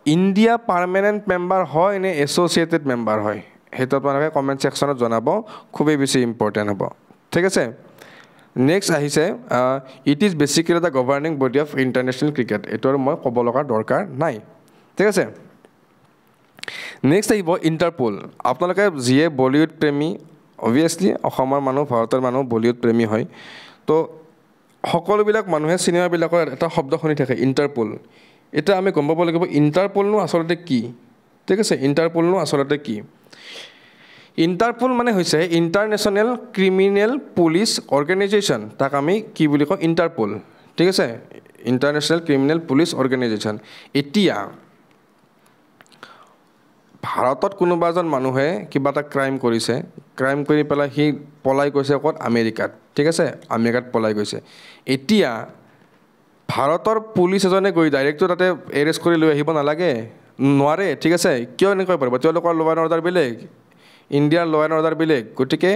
ইণ্ডিয়া পাৰ্মানেণ্ট মেম্বাৰ হয় নে এছ'চিয়েটেড মেম্বাৰ হয় সেইটো আপোনালোকে কমেণ্ট ছেকশ্যনত জনাব খুবেই বেছি ইম্পৰ্টেণ্ট হ'ব ঠিক আছে নেক্সট আহিছে it is basically the governing body of international cricket এইটো আৰু মই ক'ব লগা দৰকাৰ নাই ঠিক আছে নেক্সট আহিব ইণ্টাৰপল আপোনালোকে যিয়ে বলিউড প্ৰেমী অবভিয়াছলি অসমৰ মানুহ ভাৰতৰ মানুহ বলিউড প্ৰেমী হয় তো সকলোবিলাক মানুহে চিনেমাবিলাকৰ এটা শব্দ শুনি থাকে ইণ্টাৰপল এটা আমি গম পাব লাগিব ইণ্টাৰপলনো আচলতে কি ঠিক আছে ইণ্টাৰপলনো আচলতে কি ইণ্টাৰপল মানে হৈছে ইণ্টাৰনেশ্যনেল ক্ৰিমিনেল পুলিচ অৰ্গেনাইজেশ্যন তাক আমি কি বুলি কওঁ ইণ্টাৰপল ঠিক আছে ইণ্টাৰনেশ্যনেল ক্ৰিমিনেল পুলিচ অৰ্গেনাইজেশ্যন এতিয়া ভাৰতত কোনোবা এজন মানুহে কিবা এটা ক্ৰাইম কৰি পেলাই সি পলাই গৈছে ক'ত আমেৰিকাত ঠিক আছে আমেৰিকাত পলাই গৈছে এতিয়া ভাৰতৰ পুলিচ এজনে গৈ ডাইৰেক্টটো তাতে এৰেষ্ট কৰি লৈ আহিব নালাগে নোৱাৰে ঠিক আছে কিয় এনেকৈ পাৰিব তেওঁলোকৰ ল' এণ্ড অৰ্ডাৰ বেলেগ ইণ্ডিয়াৰ ল' এণ্ড অৰ্ডাৰ বেলেগ গতিকে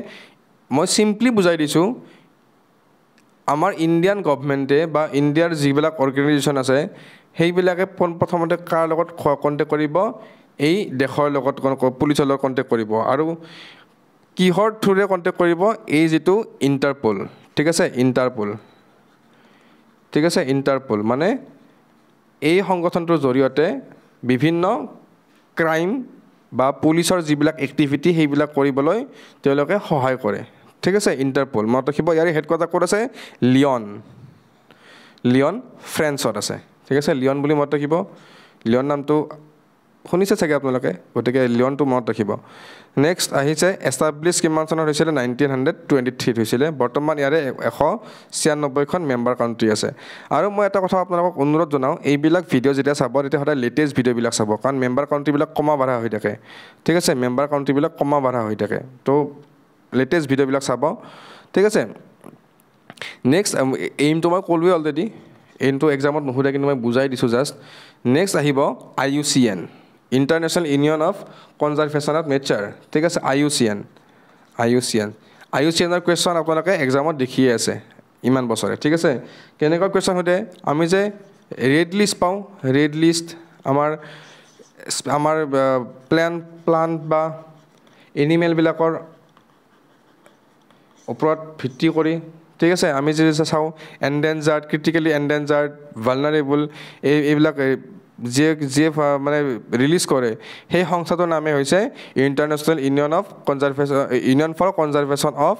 মই চিম্পলি বুজাই দিছোঁ আমাৰ ইণ্ডিয়ান গভমেণ্টে বা ইণ্ডিয়াৰ যিবিলাক অৰ্গেনাইজেশ্যন আছে সেইবিলাকে পোনপ্ৰথমতে কাৰ লগত কণ্টেক্ট কৰিব এই দেশৰ লগত পুলিচৰ লগত কণ্টেক্ট কৰিব আৰু কিহৰ থ্ৰুৰে কণ্টেক্ট কৰিব এই যিটো ইণ্টাৰপল ঠিক আছে ইণ্টাৰপল মানে এই সংগঠনটোৰ জৰিয়তে বিভিন্ন ক্ৰাইম বা পুলিচৰ যিবিলাক এক্টিভিটি সেইবিলাক কৰিবলৈ তেওঁলোকে সহায় কৰে ঠিক আছে ইণ্টাৰপল মনত ৰাখিব ইয়াৰ হেডকোৱাৰ্টাৰ ক'ত আছে লিয়ন ফ্ৰেন্সত আছে ঠিক আছে লিয়ন বুলি মনত ৰাখিব লিয়ন নামটো শুনিছে চাগে আপোনালোকে গতিকে লিয়নটো মনত ৰাখিব নেক্সট আহিছে এষ্টাব্লিছ কিমান চনত হৈছিলে 1923 হৈছিলে বৰ্তমান ইয়াৰে 196খন মেম্বাৰ কাউণ্ট্ৰি আছে আৰু মই এটা কথা আপোনালোকক অনুৰোধ জনাওঁ এইবিলাক ভিডিঅ' যেতিয়া চাব তেতিয়া সদায় লেটেষ্ট ভিডিঅ'বিলাক চাব কাৰণ মেম্বাৰ কাউণ্ট্ৰিবিলাক কমা বাঢ়া হৈ থাকে ঠিক আছে মেম্বাৰ কাউণ্ট্ৰিবিলাক কমা বাঢ়া হৈ থাকে তো লেটেষ্ট ভিডিঅ'বিলাক চাব ঠিক আছে নেক্সট এইমটো মই ক'লোৱে অলৰেডি এইমটো এক্সামত নুসুধে কিন্তু মই বুজাই দিছোঁ জাষ্ট নেক্সট আহিব IUCN international union of conservation of Nature ঠিক আছে IUCNৰ কুৱেশ্যন আপোনালোকে এক্সামত দেখিয়ে আছে ইমান বছৰে ঠিক আছে কেনেকুৱা কুৱেশ্যন সোধে আমি যে ৰেড লিষ্ট পাওঁ ৰেড লিষ্ট আমাৰ প্লাণ্ট বা এনিমেলবিলাকৰ ওপৰত ভিত্তি কৰি ঠিক আছে আমি যদি চাওঁ এণ্ডেঞ্জাৰ্ড ক্ৰিটিকেলি এণ্ডেঞ্জাৰ্ড ভালনাৰেবল এইবিলাক যিয়ে মানে ৰিলিজ কৰে সেই সংস্থাটোৰ নামে হৈছে International Union for Conservation of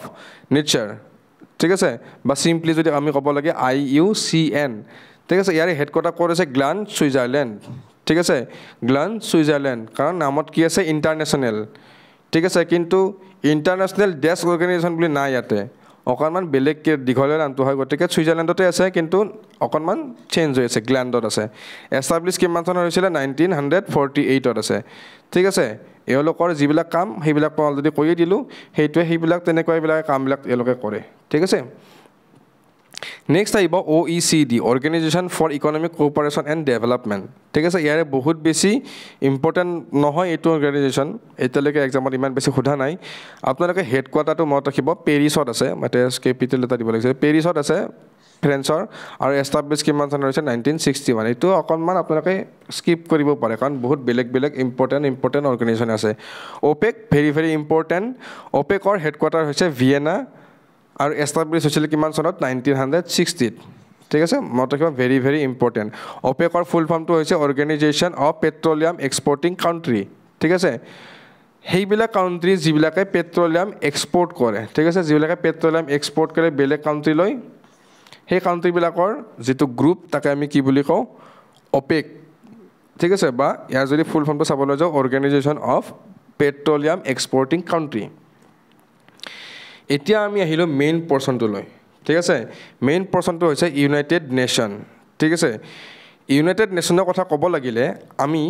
Nature ঠিক আছে বা চিম্পলি যদি আমি ক'ব লাগে IUCN ঠিক আছে ইয়াৰে হেডকোৱাৰ্টাৰ ক'ত আছে গ্লান ছুইজাৰলেণ্ড ঠিক আছে গ্লান ছুইজাৰলেণ্ড কাৰণ নামত কি আছে ইণ্টাৰনেশ্যনেল ঠিক আছে কিন্তু ইণ্টাৰনেশ্যনেল ডেস্ক অৰ্গেনাইজেশ্যন বুলি নাই ইয়াতে অকণমান বেলেগ দীঘলীয়া নামটো হয় গতিকে ছুইজাৰলেণ্ডতে আছে কিন্তু অকণমান চেঞ্জ হৈ আছে গ্লেণ্ডত আছে এষ্টাব্লিছ কিমান চনত হৈছিলে 1948ত আছে ঠিক আছে এওঁলোকৰ যিবিলাক কাম সেইবিলাক মই অলৰেডি কৈয়ে দিলোঁ সেইবিলাক তেনেকুৱা এইবিলাক কামবিলাক এওঁলোকে কৰে ঠিক আছে নেক্সট আহিব OECD Organisation for Economic Cooperation and Development ঠিক আছে ইয়াৰে বহুত বেছি ইম্পৰ্টেণ্ট নহয় এইটো অৰ্গেনাইজেশ্যন এতিয়ালৈকে এক্সামত ইমান বেছি সোধা নাই আপোনালোকে হেডকোৱাৰ্টাৰটো মনত ৰাখিব পেৰিছত আছে মই কেপিটেল এটা দিব লাগিছে পেৰিছত আছে ফ্ৰেন্সৰ আৰু এষ্টাব্লিছ কিমান চনত হৈছে 1961 এইটো অকণমান আপোনালোকে স্কিপ কৰিব পাৰে কাৰণ বহুত বেলেগ বেলেগ ইম্পৰ্টেণ্ট অৰ্গেনাইজেশ্যন আছে অপেক ভেৰি ইম্পৰ্টেণ্ট অপেকৰ হেডকোৱাৰ্টাৰ হৈছে ভিয়েনা আৰু এষ্টাব্লিছ হৈছিল কিমান চনত 1960ত ঠিক আছে মনত ৰাখিব ভেৰি ইম্পৰ্টেণ্ট অপেকৰ ফুল ফৰ্মটো হৈছে Organisation of Petroleum Exporting Country ঠিক আছে সেইবিলাক কাউণ্ট্ৰি যিবিলাকে পেট্ৰলিয়াম এক্সপৰ্ট কৰে ঠিক আছে যিবিলাকে পেট্ৰলিয়াম এক্সপৰ্ট কৰে বেলেগ কাউণ্ট্ৰিলৈ সেই কাউণ্ট্ৰিবিলাকৰ যিটো গ্ৰুপ তাকে আমি কি বুলি কওঁ অপেক ঠিক আছে বা ইয়াৰ যদি ফুল ফৰ্মটো চাবলৈ যাওঁ Organisation of Petroleum Exporting Country এতিয়া আমি আহিলোঁ মেইন পৰ্চনটোলৈ ঠিক আছে মেইন পৰ্চনটো হৈছে ইউনাইটেড নেশ্যন ঠিক আছে ইউনাইটেড নেশ্যনৰ কথা ক'ব লাগিলে আমি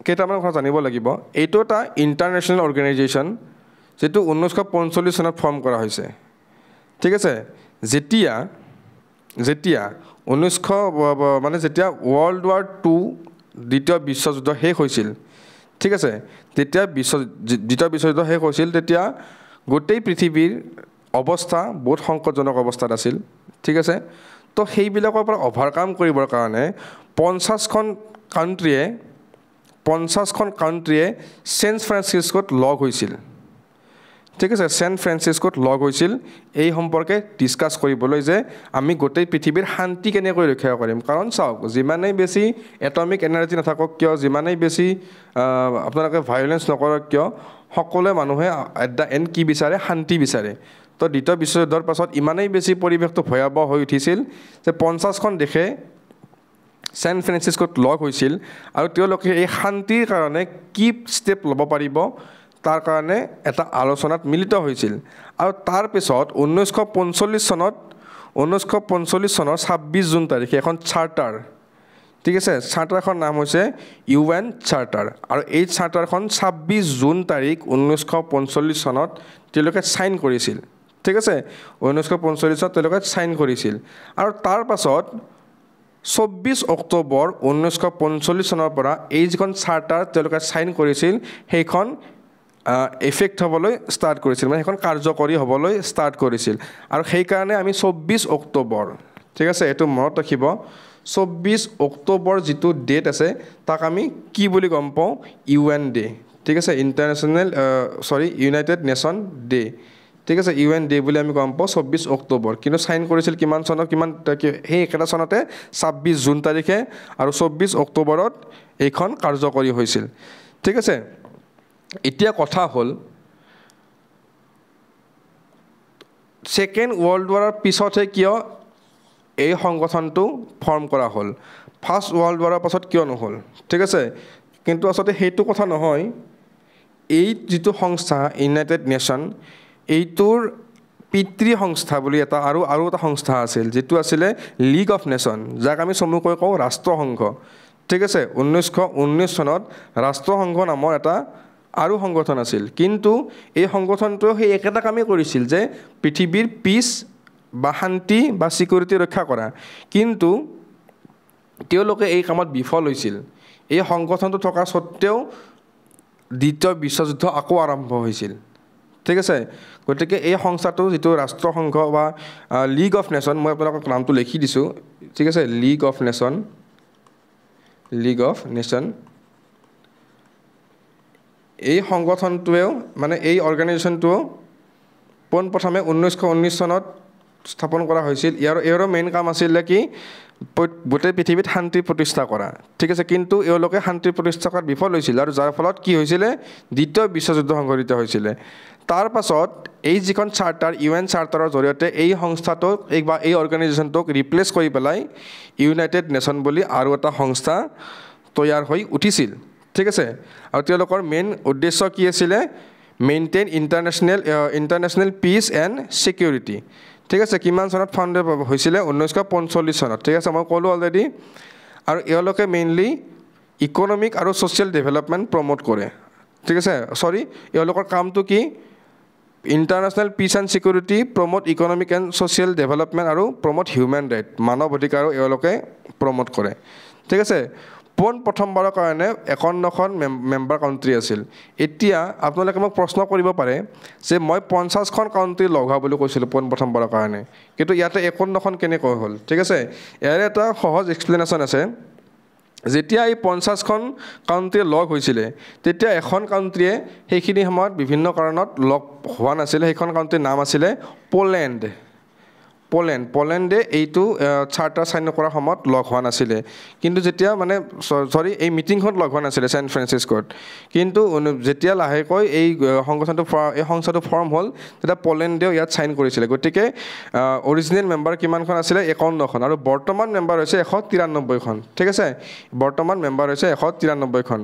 কেইটামান কথা জানিব লাগিব এইটো এটা ইণ্টাৰনেশ্যনেল অৰ্গেনাইজেশ্যন যিটো 1945 চনত ফৰ্ম কৰা হৈছে ঠিক আছে যেতিয়া 19 মানে যেতিয়া ৱৰ্ল্ড ৱাৰ II দ্বিতীয় বিশ্বযুদ্ধ শেষ হৈছিল ঠিক আছে যেতিয়া দ্বিতীয় বিশ্বযুদ্ধ শেষ হৈছিল তেতিয়া গোটেই পৃথিৱীৰ অৱস্থা বহুত সংকটজনক অৱস্থাত আছিল ঠিক আছে তো সেইবিলাকৰ পৰা অভাৰকাম কৰিবৰ কাৰণে 50খন কাউণ্ট্ৰিয়ে ছেন ফ্ৰান্সিস্কোত লগ হৈছিল ঠিক আছে ছেন ফ্ৰান্সিস্কোত লগ হৈছিল এই সম্পৰ্কে ডিছকাছ কৰিবলৈ যে আমি গোটেই পৃথিৱীৰ শান্তি কেনেকৈ ৰক্ষা কৰিম কাৰণ চাওক যিমানেই বেছি এটমিক এনাৰ্জি নাথাকক কিয় যিমানেই বেছি আপোনালোকে ভায়োলেন্স নকৰক কিয় সকলোৱে মানুহে এট দ্য এণ্ড কি বিচাৰে শান্তি বিচাৰে তো দ্বিতীয় বিশ্বযুদ্ধৰ পাছত ইমানেই বেছি পৰিৱেশটো ভয়াৱহ হৈ উঠিছিল যে 50খন দেশে ছেন ফ্ৰান্সিস্কোত লগ হৈছিল আৰু তেওঁলোকে এই শান্তিৰ কাৰণে কি ষ্টেপ ল'ব পাৰিব তাৰ কাৰণে এটা আলোচনাত মিলিত হৈছিল আৰু তাৰ পিছত 1945 চনৰ 26 জুন তাৰিখে এখন চাৰ্টাৰ ঠিক আছে চাৰ্টাৰখন নাম হৈছে UN চাৰ্টাৰ আৰু এই চাৰ্টাৰখন 26 জুন তাৰিখ 1945 চনত তেওঁলোকে ছাইন কৰিছিল ঠিক আছে 1945 চনত তেওঁলোকে ছাইন কৰিছিল আৰু তাৰ পাছত 24 অক্টোবৰ 1945 চনৰ পৰা এই যিখন চাৰ্টাৰ তেওঁলোকে ছাইন কৰিছিল সেইখন এফেক্ট হ'বলৈ ষ্টাৰ্ট কৰিছিল মানে সেইখন কাৰ্যকৰী হ'বলৈ ষ্টাৰ্ট কৰিছিল আৰু সেইকাৰণে আমি 24 অক্টোবৰ ঠিক আছে এইটো মনত ৰাখিব 24 অক্টোবৰ যিটো ডেট আছে তাক আমি কি বুলি গম পাওঁ UN ডে ঠিক আছে ইউনাইটেড নেশ্যন ডে ঠিক আছে UN ডে বুলি আমি গম পাওঁ 24 অক্টোবৰ কিন্তু ছাইন কৰিছিল কিমান চনত সেই একেটা চনতে 26 জুন তাৰিখে আৰু 24 অক্টোবৰত এইখন কাৰ্যকৰী হৈছিল ঠিক আছে এতিয়া কথা হ'ল ছেকেণ্ড ৱৰ্ল্ড ৱাৰৰ পিছতহে কিয় এই সংগঠনটো ফৰ্ম কৰা হ'ল ফাৰ্ষ্ট ৱৰ্ল্ড ৱাৰৰ পাছত কিয় নহ'ল ঠিক আছে কিন্তু আচলতে সেইটো কথা নহয় এই যিটো সংস্থা ইউনাইটেড নেশ্যন এইটোৰ পিতৃ সংস্থা বুলি এটা আৰু এটা সংস্থা আছিল যিটো আছিলে লীগ অফ নেশ্যন যাক আমি চমুকৈ কওঁ ৰাষ্ট্ৰসংঘ ঠিক আছে 1919 চনত ৰাষ্ট্ৰসংঘ নামৰ এটা আৰু সংগঠন আছিল কিন্তু এই সংগঠনটোৱে সেই একেটা কামেই কৰিছিল যে পৃথিৱীৰ পিচ বা শান্তি বা সিকিউৰিটি ৰক্ষা কৰা কিন্তু তেওঁলোকে এই কামত বিফল হৈছিল এই সংগঠনটো থকা সত্ত্বেও দ্বিতীয় বিশ্বযুদ্ধ আকৌ আৰম্ভ হৈছিল ঠিক আছে গতিকে এই সংস্থাটো যিটো ৰাষ্ট্ৰসংঘ বা লীগ অফ নেশ্যন মই আপোনালোকক নামটো লিখি দিছোঁ ঠিক আছে লীগ অফ নেশ্যন এই সংগঠনটোৱেও মানে এই অৰ্গেনাইজেশ্যনটোও পোনপ্ৰথমে 1919 চনত স্থাপন কৰা হৈছিল ইয়াৰো মেইন কাম আছিলে কি গোটেই পৃথিৱীত শান্তি প্ৰতিষ্ঠা কৰা ঠিক আছে কিন্তু এওঁলোকে শান্তি প্ৰতিষ্ঠা কৰাত বিফল হৈছিল আৰু যাৰ ফলত কি হৈছিলে দ্বিতীয় বিশ্বযুদ্ধ সংঘটিত হৈছিলে তাৰ পাছত এই যিখন চাৰ্টাৰ UN চাৰ্টাৰৰ জৰিয়তে এই সংস্থাটোক বা এই অৰ্গেনাইজেশ্যনটোক ৰিপ্লেচ কৰি পেলাই ইউনাইটেড নেশ্যন বুলি আৰু এটা সংস্থা তৈয়াৰ হৈ উঠিছিল ঠিক আছে আৰু তেওঁলোকৰ মেইন উদ্দেশ্য কি আছিলে maintain international peace and security ঠিক আছে কিমান চনত ফাউণ্ডেড হৈছিলে 1945 চনত ঠিক আছে মই ক'লোঁ অলৰেডি আৰু এওঁলোকে মেইনলি ইকনমিক আৰু ছ'চিয়েল ডেভেলপমেণ্ট প্ৰমোট কৰে ঠিক আছে এওঁলোকৰ কামটো কি international peace and security promote economic and social development আৰু প্ৰমোট হিউমেন ৰাইট মানৱ অধিকাৰো এওঁলোকে প্ৰমোট কৰে ঠিক আছে প্ৰথমবাৰৰ কাৰণে 51খন মেম্বাৰ কাউণ্ট্ৰি আছিল এতিয়া আপোনালোকে মোক প্ৰশ্ন কৰিব পাৰে যে মই 50খন কাউণ্ট্ৰি লগ হোৱা বুলি কৈছিলোঁ প্ৰথমবাৰৰ কাৰণে কিন্তু ইয়াতে 51খন কেনেকৈ হ'ল ঠিক আছে ইয়াৰ এটা সহজ এক্সপ্লেনেশ্যন আছে যেতিয়া এই 50খন কাউণ্ট্ৰি লগ হৈছিলে তেতিয়া এখন কাউণ্ট্ৰিয়ে সেইখিনি সময়ত বিভিন্ন কাৰণত লগ হোৱা নাছিলে সেইখন কাউণ্ট্ৰিৰ নাম আছিলে পলেণ্ডে এইটো চাৰ্টাৰ চাইন কৰাৰ সময়ত লগ হোৱা নাছিলে কিন্তু যেতিয়া মানে এই মিটিংখনত লগ হোৱা নাছিলে ছেন ফ্ৰান্সিস্কোত কিন্তু যেতিয়া লাহেকৈ এই সংস্থাটো ফৰ্ম হ'ল তেতিয়া পলেণ্ডেও ইয়াত চাইন কৰিছিলে গতিকে অৰিজিনেল মেম্বাৰ কিমানখন আছিলে 51খন আৰু বৰ্তমান মেম্বাৰ হৈছে 193খন ঠিক আছে বৰ্তমান মেম্বাৰ হৈছে 193খন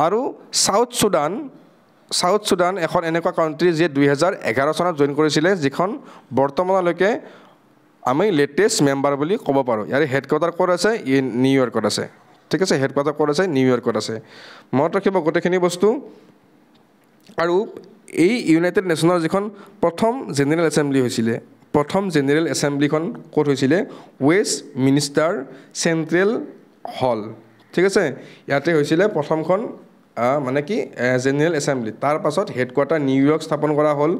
আৰু সাউথ ছুডান এখন এনেকুৱা কাউণ্ট্ৰি যিয়ে 2011 চনত জইন কৰিছিলে যিখন বৰ্তমানলৈকে আমি লেটেষ্ট মেম্বাৰ বুলি ক'ব পাৰোঁ ইয়াৰ হেডকোৱাৰ্টাৰ ক'ত আছে নিউয়ৰ্কত আছে ঠিক আছে হেডকোৱাৰ্টাৰ ক'ত আছে নিউয়ৰ্কত আছে মনত ৰাখিব গোটেইখিনি বস্তু আৰু এই ইউনাইটেড নেশ্যনৰ যিখন প্ৰথম জেনেৰেল এছেম্বলি হৈছিলে প্ৰথম জেনেৰেল এছেম্বলিখন ক'ত হৈছিলে ৱেষ্ট মিনিষ্টাৰ চেণ্ট্ৰেল হল ঠিক আছে ইয়াতে হৈছিলে প্ৰথমখন মানে কি জেনেৰেল এছেম্বলি তাৰ পাছত হেডকোৱাৰ্টাৰ নিউয়ৰ্ক স্থাপন কৰা হ'ল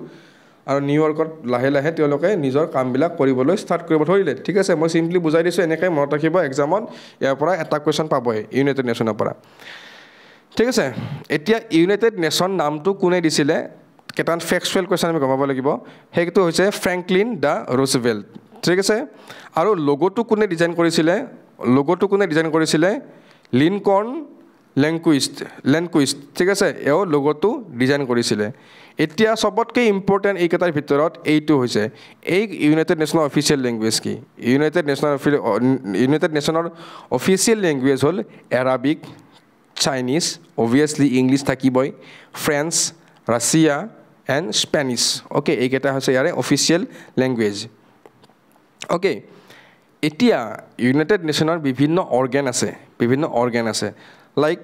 আৰু নিউয়ৰ্কত লাহে লাহে তেওঁলোকে নিজৰ কামবিলাক কৰিবলৈ ষ্টাৰ্ট কৰিব ধৰিলে ঠিক আছে মই চিম্পলি বুজাই দিছোঁ এনেকৈ মনত ৰাখিব এক্সামত ইয়াৰ পৰা এটা কুৱেশ্যন পাবই ইউনাইটেড নেশ্যনৰ পৰা ঠিক আছে এতিয়া ইউনাইটেড নেশ্যন নামটো কোনে দিছিলে কেইটামান ফেক্সুৱেল কুৱেশ্যন আমি গমাব লাগিব সেইটো হৈছে ফ্ৰেংকলিন দ্য ৰুজভেল্ট ঠিক আছে আৰু লগোটো কোনে ডিজাইন কৰিছিলে লিনকৰ্ণ লেণ্ডকুইষ্ট ঠিক আছে এওঁ লগোটো ডিজাইন কৰিছিলে এতিয়া সবতকৈ ইম্পৰ্টেণ্ট এইকেইটাৰ ভিতৰত এইটো হৈছে এই ইউনাইটেড নেশ্যনৰ অফিচিয়েল লেংগুৱেজ কি ইউনাইটেড নেশ্যনৰ অফিচিয়েল লেংগুৱেজ হ'ল এৰাবিক চাইনিজ অভিয়াছলি ইংলিছ থাকিবই French Russia and Spanish okay এইকেইটা হৈছে ইয়াৰে অফিচিয়েল লেংগুৱেজ অ'কে এতিয়া ইউনাইটেড নেশ্যনৰ বিভিন্ন অৰ্গেন আছে লাইক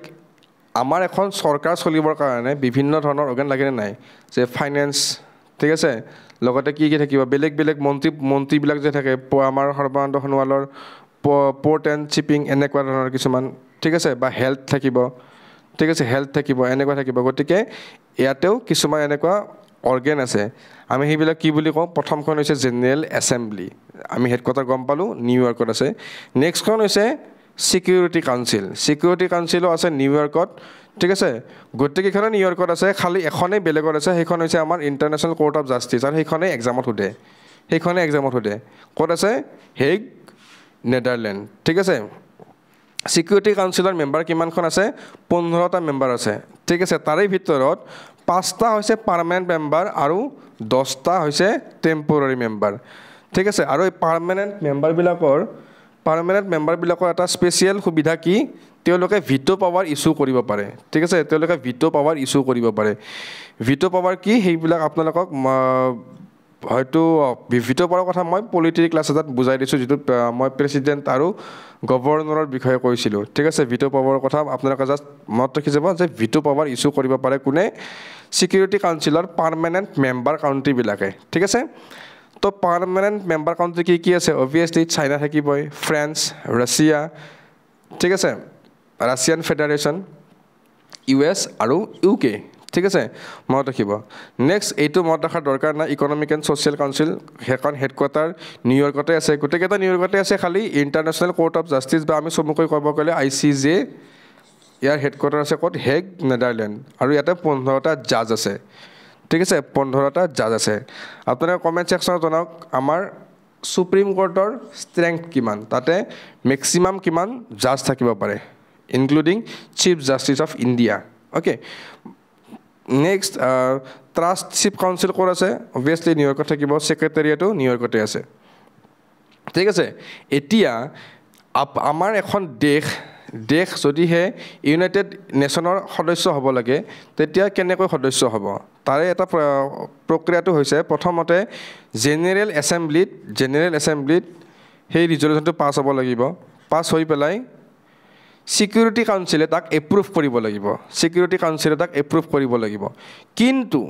আমাৰ এখন চৰকাৰ চলিবৰ কাৰণে বিভিন্ন ধৰণৰ অৰ্গেন লাগেনে নাই যে ফাইনেন্স ঠিক আছে লগতে কি থাকিব বেলেগ মন্ত্ৰীবিলাক যে থাকে আমাৰ সৰ্বানন্দ সোণোৱালৰ পোৰ্ট এণ্ড শ্বিপিং এনেকুৱা ধৰণৰ কিছুমান ঠিক আছে বা হেল্থ থাকিব ঠিক আছে এনেকুৱা থাকিব গতিকে ইয়াতেও কিছুমান এনেকুৱা অৰ্গেন আছে আমি সেইবিলাক কি বুলি কওঁ প্ৰথমখন হৈছে জেনেৰেল এছেম্বলি আমি হেডকোৱাৰ্টাৰ গম পালোঁ নিউয়ৰ্কত আছে নেক্সটখন হৈছে ছিকিউৰিটি কাউন্সিলো আছে নিউয়ৰ্কত ঠিক আছে গোটেইকেইখনে নিউয়ৰ্কত আছে খালি এখনেই বেলেগত আছে সেইখন হৈছে আমাৰ ইণ্টাৰনেশ্যনেল কোৰ্ট অফ জাষ্টিছ আৰু সেইখনেই এক্সামত সোধে ক'ত আছে হেগ নেডাৰলেণ্ড ঠিক আছে ছিকিউৰিটি কাউন্সিলৰ মেম্বাৰ কিমানখন আছে 15টা মেম্বাৰ আছে ঠিক আছে তাৰে ভিতৰত 5টা হৈছে পাৰ্মানেণ্ট মেম্বাৰ আৰু 10টা হৈছে টেম্পৰাৰী মেম্বাৰ ঠিক আছে আৰু এই পাৰ্মানেণ্ট মেম্বাৰবিলাকৰ এটা স্পেচিয়েল সুবিধা কি তেওঁলোকে ভিটো পাৱাৰ ইছ্যু কৰিব পাৰে ঠিক আছে ভিটো পাৱাৰ কি সেইবিলাক আপোনালোকক হয়তো ভিটো পাৱাৰ কথা মই পলিটিকেল ক্লাছ এটাত বুজাই দিছোঁ যিটো মই প্ৰেছিডেণ্ট আৰু গভৰ্ণৰৰ বিষয়ে কৈছিলোঁ ঠিক আছে ভিটো পাৱাৰৰ কথা আপোনালোকে জাষ্ট মনত ৰাখি যাব যে ভিটো পাৱাৰ ইছ্যু কৰিব পাৰে কোনে ছিকিউৰিটি কাউন্সিলৰ পাৰ্মানেণ্ট মেম্বাৰ কাউণ্ট্ৰিবিলাকে ঠিক আছে তো পাৰ্মানেণ্ট মেম্বাৰ কাউণ্ট্ৰি কি আছে অভিয়াছলি চাইনা থাকিবই ফ্ৰেন্স ৰাছিয়া ঠিক আছে ৰাছিয়ান ফেডাৰেশ্যন US আৰু UK ঠিক আছে মনত ৰাখিব নেক্সট এইটো মনত ৰখাৰ দৰকাৰ নাই ইকনমিক এণ্ড ছ'চিয়েল কাউন্সিল সেইখন হেডকোৱাৰ্টাৰ নিউয়ৰ্কতে আছে গোটেইকেইটা নিউয়ৰ্কতে আছে খালি ইণ্টাৰনেশ্যনেল কোৰ্ট অফ জাষ্টিছ বা আমি চমুকৈ ক'ব গ'লে ICJ ইয়াৰ হেডকোৱাৰ্টাৰ আছে ক'ত হেগ নেডাৰলেণ্ড আৰু ইয়াতে 15টা জাজ আছে ঠিক আছে 15টা জাজ আছে আপোনালোকে কমেণ্ট ছেকশ্যনত জনাওক আমাৰ সুপ্ৰিম কোৰ্টৰ ষ্ট্ৰেংথ কিমান তাতে মেক্সিমাম কিমান জাজ থাকিব পাৰে including chief justice of India okay next trusteeship council ক'ত আছে অভিয়াছলি নিউয়ৰ্কত থাকিব ছেক্ৰেটেৰিয়েটো নিউয়ৰ্কতে আছে ঠিক আছে এতিয়া আমাৰ এখন দেশ যদিহে ইউনাইটেড নেশ্যনৰ সদস্য হ'ব লাগে তেতিয়া কেনেকৈ সদস্য হ'ব তাৰে এটা প্ৰক্ৰিয়াটো হৈছে প্ৰথমতে জেনেৰেল এছেম্বলিত সেই ৰিজলিউশ্যনটো পাছ হ'ব লাগিব পাছ হৈ পেলাই সিকিউৰিটি কাউন্সিলে তাক এপ্ৰুভ কৰিব লাগিব কিন্তু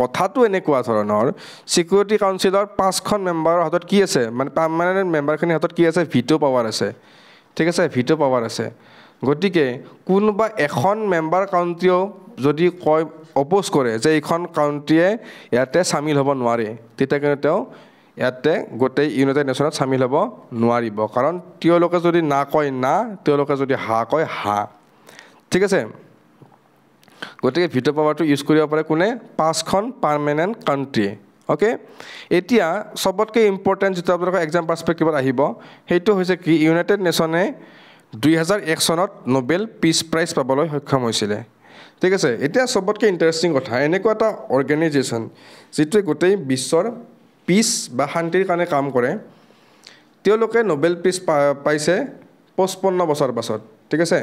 কথাটো এনেকুৱা ধৰণৰ সিকিউৰিটি কাউন্সিলৰ 5খন মেম্বাৰৰ হাতত কি আছে মানে পাৰ্মানেন্ট মেম্বাৰখিনিৰ হাতত কি আছে ভিটো পাৱাৰ আছে ঠিক আছে ভিটো পাৱাৰ আছে গতিকে কোনোবা এখন মেম্বাৰ কাউন্ট্ৰিও যদি কয় অপোজ কৰে যে এইখন কাউন্ট্ৰিয়ে ইয়াতে সামিল হ'ব নোৱাৰে তেতিয়া কিন্তু তেওঁ ইয়াতে গোটেই ইউনাইটেড নেশ্যনত সামিল হ'ব নোৱাৰিব কাৰণ তেওঁলোকে যদি না কয় না তেওঁলোকে যদি হা কয় হা ঠিক আছে গতিকে ভিটো পাৱাৰটো ইউজ কৰিব পাৰে কোনে 5খন পাৰ্মানেন্ট কাউন্ট্ৰি ওকে এতিয়া সবতকৈ ইম্পৰ্টেন্ট যেটা আপোনালোকৰ এক্সাম পাৰ্সপেক্টিভত আহিব সেইটো হৈছে কি ইউনাইটেড নেশ্যনে 2001 চনত নোবেল পিস প্ৰাইজ পাবলৈ সক্ষম হৈছিল ঠিক আছে এতিয়া সবতকৈ ইন্টাৰেষ্টিং কথা এনেকুৱা এটা অৰ্গেনাইজেশ্যন যেটো গোটেই বিশ্বৰ পিস বা শান্তিৰ কাৰণে কাম কৰে তেওঁলোকে নোবেল পিস পাইছে 55 বছৰ পাছত ঠিক আছে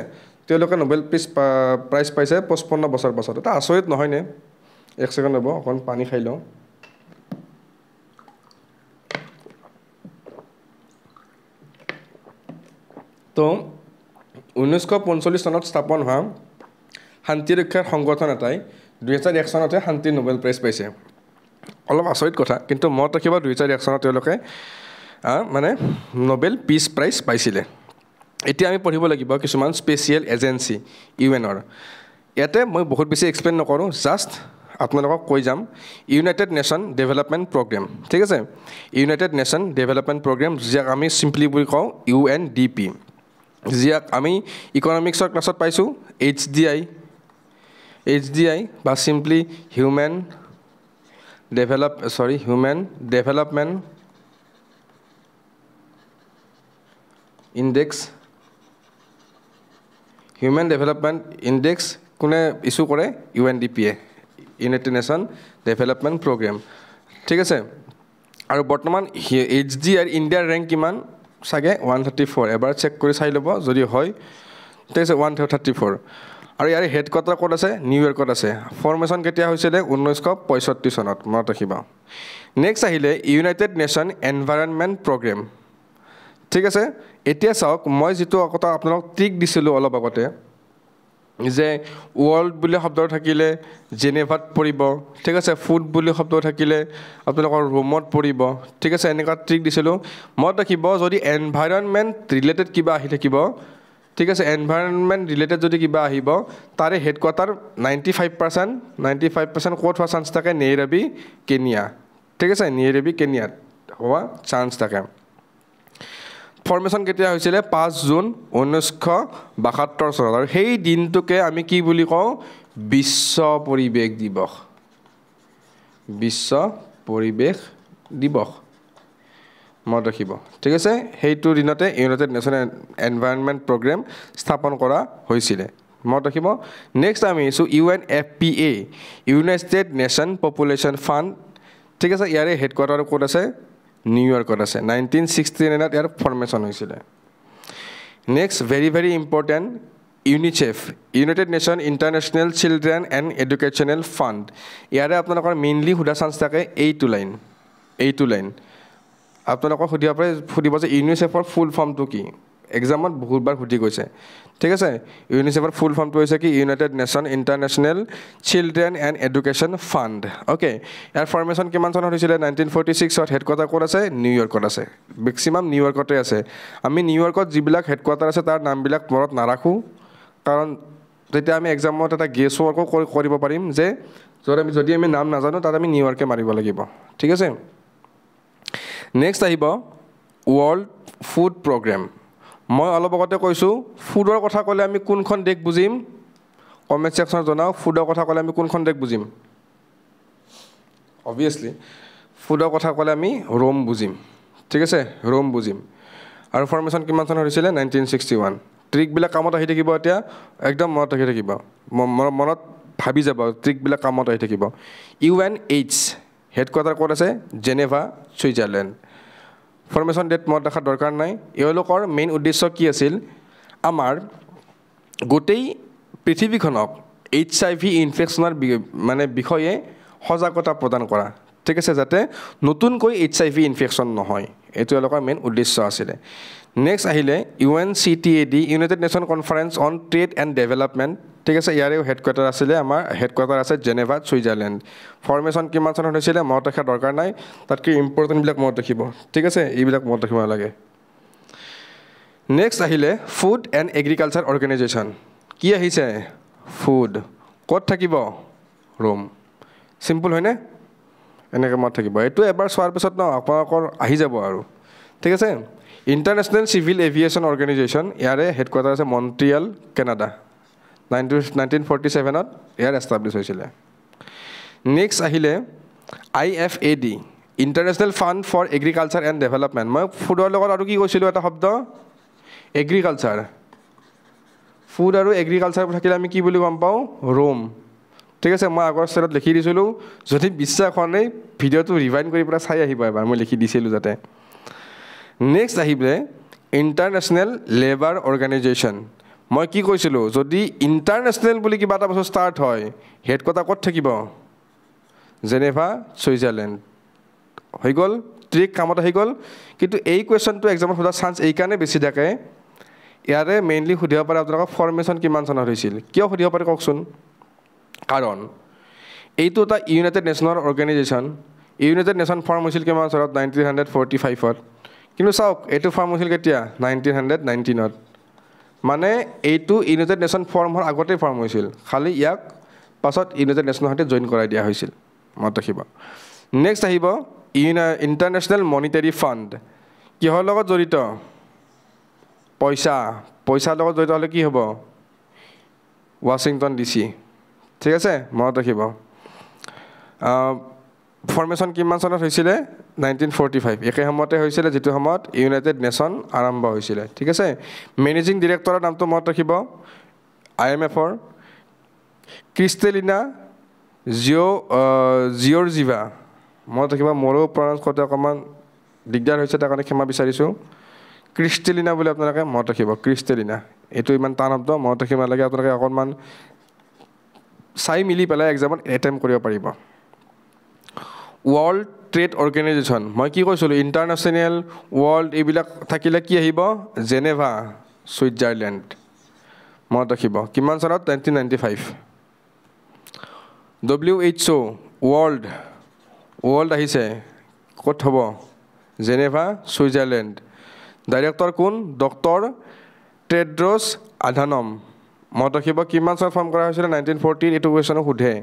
তেওঁলোকে নোবেল পিস প্ৰাইজ পাইছে 55 বছৰ পাছত এটা আচৰিত নহয় নে এক সেকেন্ড হ'ব অকন পানী খাই লওঁ তো 1945 চনত স্থাপন হোৱা শান্তি ৰক্ষাৰ সংগঠন এটাই 2001 চনতে শান্তি নোবেল প্ৰাইজ পাইছে অলপ আচৰিত কথা কিন্তু মই ৰাখিব 2001 চনত তেওঁলোকে মানে নোবেল পিস প্ৰাইজ পাইছিলে এতিয়া আমি পঢ়িব লাগিব কিছুমান স্পেশাল এজেন্সি ইউএনৰ ইয়াতে মই বহুত বেছি এক্সপ্লেইন নকৰো জাস্ট আপোনালোকক কৈ যাম ইউনাইটেড নেশ্যন ডেভেলপমেন্ট প্ৰগ্ৰাম ঠিক আছে ইউনাইটেড নেশ্যন ডেভেলপমেন্ট প্ৰগ্ৰাম যাক আমি সিম্পলি বুলি কওঁ UNDP যাক আমি ইকনমিক্সৰ ক্লাছত পাইছো HDI বা simply human development index human development index কোনে ইস্যু কৰে UNDP United Nation Development Programme ঠিক আছে আৰু বৰ্তমান HDI ইণ্ডিয়াৰ ৰেংক কিমান সাগে 134 এবাৰ চেক কৰি চাই লব যদি হয় তেছে 134 আৰু ইয়াৰ হেডকোৱাৰ্টাৰ ক'ত আছে নিউয়ৰ্কত আছে ফৰ্মেশন কেতিয়া হৈছিলে 1965 চনত মনত ৰাখিবা নেক্সট আহিলে ইউনাইটেড নেশ্যন এনভাইৰনমেন্ট প্ৰগ্ৰাম ঠিক আছে এতিয়া চাওক মই যেটো কথা আপোনালোক ট্ৰিক দিছিলো অলপ আগতে যে ওয়াৰ্ল্ড বুলি শব্দ থাকিলে জেনেভাত পৰিব ঠিক আছে ফুড বুলি শব্দ থাকিলে আপোনালোকৰ ৰোমত পৰিব ঠিক আছে এনেকা ট্ৰিক দিছিলো মত ৰাখিব যদি এনভাইৰনমেন্ট ৰিলেটেড কিবা আহি থাকিব ঠিক আছে এনভাইৰনমেন্ট ৰিলেটেড যদি কিবা আহিব তাৰে হেডকোৱাৰ্টাৰ 95% কোট হোৱা চান্স থাকে নেইৰোবি কেনিয়া ঠিক আছে নেইৰোবি কেনিয়াত হোৱা চান্স থাকে ফৰ্মেশন কেতিয়া হৈছিলে 5 জুন 1972 চনত আৰু সেই দিনটোকে আমি কি বুলি কওঁ বিশ্ব পৰিৱেশ দিৱস মনত ৰাখিব ঠিক আছে সেইটো দিনতে ইউনাইটেড নেশ্যন এনভাইৰনমেন্ট প্ৰগ্ৰাম স্থাপন কৰা হৈছিল মনত ৰাখিব নেক্সট আমি issue UNFPA United nation population fund ঠিক আছে ইয়াৰে হেডকোৱাৰ্টাৰ ক'ত আছে নিউয়ৰ্কত আছে 1969 ইয়াৰ ফৰ্মেশন হৈছিল next very important UNICEF United nation international children and educational fund ইয়াৰে আপোনালোকৰ মেইনলি হুদা চান্স থাকে এইটো লাইন আপোনালোকক সুধিব যে ইউনিচেফৰ ফুল ফৰ্মটো কি এক্সামত বহুতবাৰ সুধি গৈছে ঠিক আছে ইউনিচেফৰ ফুল ফৰ্মটো হৈছে কি United nation international children and education fund okay year formation কিমান চনত হৈছিল 1946 ত হেডকোৱাৰ্টাৰ ক'ত আছে নিউয়ৰ্কত আছে মেক্সিমাম নিউয়ৰ্কতে আছে আমি নিউয়ৰ্কত যিবিলাক হেডকোৱাৰ্টাৰ আছে তাৰ নামবিলাক মনত নাৰাখো কাৰণ তেতিয়া আমি এক্সামত এটা গেছ ৱৰ্কো কৰিব পাৰিম যে যদি আমি নাম নাজানো তাত আমি নিউয়ৰ্কে মাৰিব লাগিব ঠিক আছে নেক্সট আহিব ওয়াৰ্ল্ড ফুড প্ৰগ্ৰাম মই অলপ আগতে কৈছো ফুডৰ কথা ক'লে আমি কোনখন দেশ বুজিম কমেন্ট সেকশনত জনাও ফুডৰ কথা ক'লে আমি কোনখন দেশ বুজিম অবভিয়াসলি ফুডৰ কথা ক'লে আমি ৰোম বুজিম ঠিক আছে ৰোম বুজিম আৰু ফৰ্মেশন কিমান চনত হৈছিল 1961 ট্ৰিক বিলাক কামত আহি থাকিব এতিয়া একদম মনত ৰাখি থাকিব মনত ভাবি যাব ট্ৰিক বিলাক কামত আহি থাকিব UNH হেডকোৱাৰ্টাৰ ক'ত আছে জেনেভা সুইজাৰলেণ্ড ফৰ্মেশন ডেট মনত ৰাখাৰ দৰকাৰ নাই এওঁলোকৰ মেইন উদ্দেশ্য কি আছিল আমাৰ গোটেই পৃথিৱীখনক HIV ইনফেকচনৰ মানে বিষয়ে সজাগতা প্ৰদান কৰা ঠিক আছে যাতে নতুনকৈ HIV ইনফেকশ্যন নহয় এইটো এলোকৰ মেইন উদ্দেশ্য আছিলে নেক্সট আহিলে UNCTAD United nation conference on trade and Development ঠিক আছে ইয়াৰে হেডকোৱাৰ্টাৰ আছিলে আমাৰ হেডকোৱাৰ্টাৰ আছে জেনেভা ছুইজাৰলেণ্ড ফৰ্মেশ্যন কিমান চনত হৈছিলে মনত ৰখা দৰকাৰ নাই তাতকৈ ইম্পৰ্টেণ্টবিলাক মনত ৰাখিব ঠিক আছে এইবিলাক মনত ৰাখিব নালাগে নেক্সট আহিলে ফুড এণ্ড এগ্ৰিকালচাৰ অৰ্গেনাইজেশ্যন কি আহিছে ফুড ক'ত থাকিব ৰোম চিম্পল হয়নে এনেকৈ মনত থাকিব এইটো এবাৰ চোৱাৰ পিছত ন আপোনালোকৰ আহি যাব আৰু ঠিক আছে ইণ্টাৰনেশ্যনেল চিভিল এভিয়েশ্যন অৰ্গেনাইজেশ্যন ইয়াৰে হেডকোৱাৰ্টাৰ আছে মন্ট্ৰিয়েল কানাডা 1947ত ইয়াৰ এষ্টাব্লিছ হৈছিলে নেক্সট আহিলে IFAD International Fund for Agriculture and Development মই ফুডৰ লগত আৰু কি কৈছিলোঁ এটা শব্দ এগ্ৰিকালচাৰ ফুড আৰু এগ্ৰিকালচাৰ থাকিলে আমি কি বুলি গম পাওঁ ৰোম ঠিক আছে মই আগৰ ষ্টাইলত লিখি দিছিলোঁ যদি বিশ্বাস হোৱা নাই ভিডিঅ'টো ৰিভাইণ্ড কৰি পেলাই চাই আহিব এবাৰ মই লিখি দিছিলোঁ যাতে নেক্সট আহিলে ইণ্টাৰনেশ্যনেল লেবাৰ অৰ্গেনাইজেশ্যন মই কি কৈছিলোঁ যদি ইণ্টাৰনেশ্যনেল বুলি কিবা এটা বস্তু ষ্টাৰ্ট হয় হেডকোৱাৰ্টাৰ ক'ত থাকিব জেনেভা ছুইজাৰলেণ্ড হৈ গ'ল ট্ৰিক কামত আহি গ'ল কিন্তু এই কুৱেশ্যনটো এক্সামত সোধাৰ চান্স এইকাৰণে বেছি থাকে ইয়াৰে মেইনলি সুধিব পাৰে আপোনালোকক ফৰ্মেশ্যন কিমান চনত হৈছিল কিয় সুধিব পাৰে কওকচোন কাৰণ এইটো এটা ইউনাইটেড নেশ্যনৰ অৰ্গেনাইজেশ্যন ইউনাইটেড নেশ্যন ফৰ্ম হৈছিল কিমান চনত 1945ত কিন্তু চাওক এইটো ফৰ্ম হৈছিল কেতিয়া 1919ত মানে এইটো ইউনাইটেড নেশ্যন ফৰ্ম হোৱাৰ আগতেই ফৰ্ম হৈছিল খালি ইয়াক পাছত ইউনাইটেড নেশ্যনৰ সৈতে জইন কৰাই দিয়া হৈছিল মনত ৰাখিব নেক্সট আহিব ইণ্টাৰনেশ্যনেল মনিটাৰী ফাণ্ড কিহৰ লগত জড়িত পইচাৰ লগত জড়িত হ'লে কি হ'ব ৱাশ্বিংটন DC ঠিক আছে মনত ৰাখিব ফৰ্মেশ্যন কিমান চনত হৈছিলে 1945 একে সময়তে হৈছিলে যিটো সময়ত ইউনাইটেড নেশ্যন আৰম্ভ হৈছিলে ঠিক আছে মেনেজিং ডিৰেক্টৰৰ নামটো মনত ৰাখিব IMFৰ ক্ৰিষ্টেলিনা জিঅৰ্জিভা মনত ৰাখিব মোৰো প্ৰনাউন্স কৰোঁতে অকণমান দিগদাৰ হৈছে তাৰ কাৰণে ক্ষমা বিচাৰিছোঁ ক্ৰিষ্টেলিনা বুলি আপোনালোকে মনত ৰাখিব ক্ৰিষ্টেলিনা এইটো ইমান টান শব্দ মনত ৰাখিব নালাগে আপোনালোকে অকণমান চাই মিলি পেলাই এক্সামত এটেম্প কৰিব পাৰিব ৱৰ্ল্ড ট্ৰেড অৰ্গেনাইজেশ্যন মই কি কৈছিলোঁ ইণ্টাৰনেশ্যনেল ৱৰ্ল্ড এইবিলাক থাকিলে কি আহিব জেনেভা ছুইজাৰলেণ্ড মনত ৰাখিব কিমান চনত 1995 WHO ৱৰ্ল্ড আহিছে ক'ত হ'ব জেনেভা ছুইজাৰলেণ্ড ডাইৰেক্টৰ কোন ডক্টৰ টেড্ৰছ আধানম মনত ৰাখিব কিমান চনত ফৰ্ম কৰা হৈছিলে 1940 এইটো কুৱেশ্যনো সোধে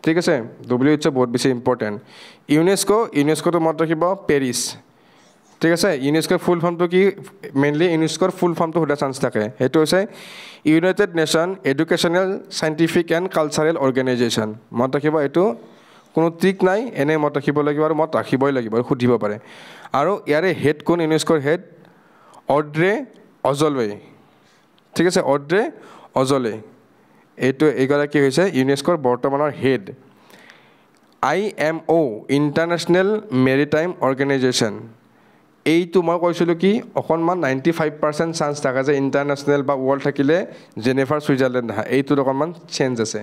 ঠিক আছে WHO বহুত বেছি ইম্পৰ্টেণ্ট ইউনেস্কোটো মনত ৰাখিব পেৰিছ ঠিক আছে ইউনেস্কোৰ ফুল ফৰ্মটো কি মেইনলি ইউনেস্কোৰ ফুল ফৰ্মটো সোধা চান্স থাকে সেইটো হৈছে United nation educational scientific and cultural organisation মনত ৰাখিব এইটো কোনো ট্ৰিক নাই এনেই মনত ৰাখিব লাগিব আৰু মনত ৰাখিবই লাগিব আৰু সুধিব পাৰে আৰু ইয়াৰে হেড কোন ইউনেস্কোৰ হেড অড্ৰে অজলে ঠিক আছে অড্ৰে অজলে এইটো এইগৰাকী হৈছে ইউনেস্কোৰ বৰ্তমানৰ head IMO international maritime organisation এইটো মই কৈছিলোঁ কি অকণমান 95% চান্স থাকে যে ইণ্টাৰনেশ্যনেল বা ৱৰ্ল্ড থাকিলে জেনেভাৰ ছুইজাৰলেণ্ড আহা এইটোত অকণমান চেঞ্জ আছে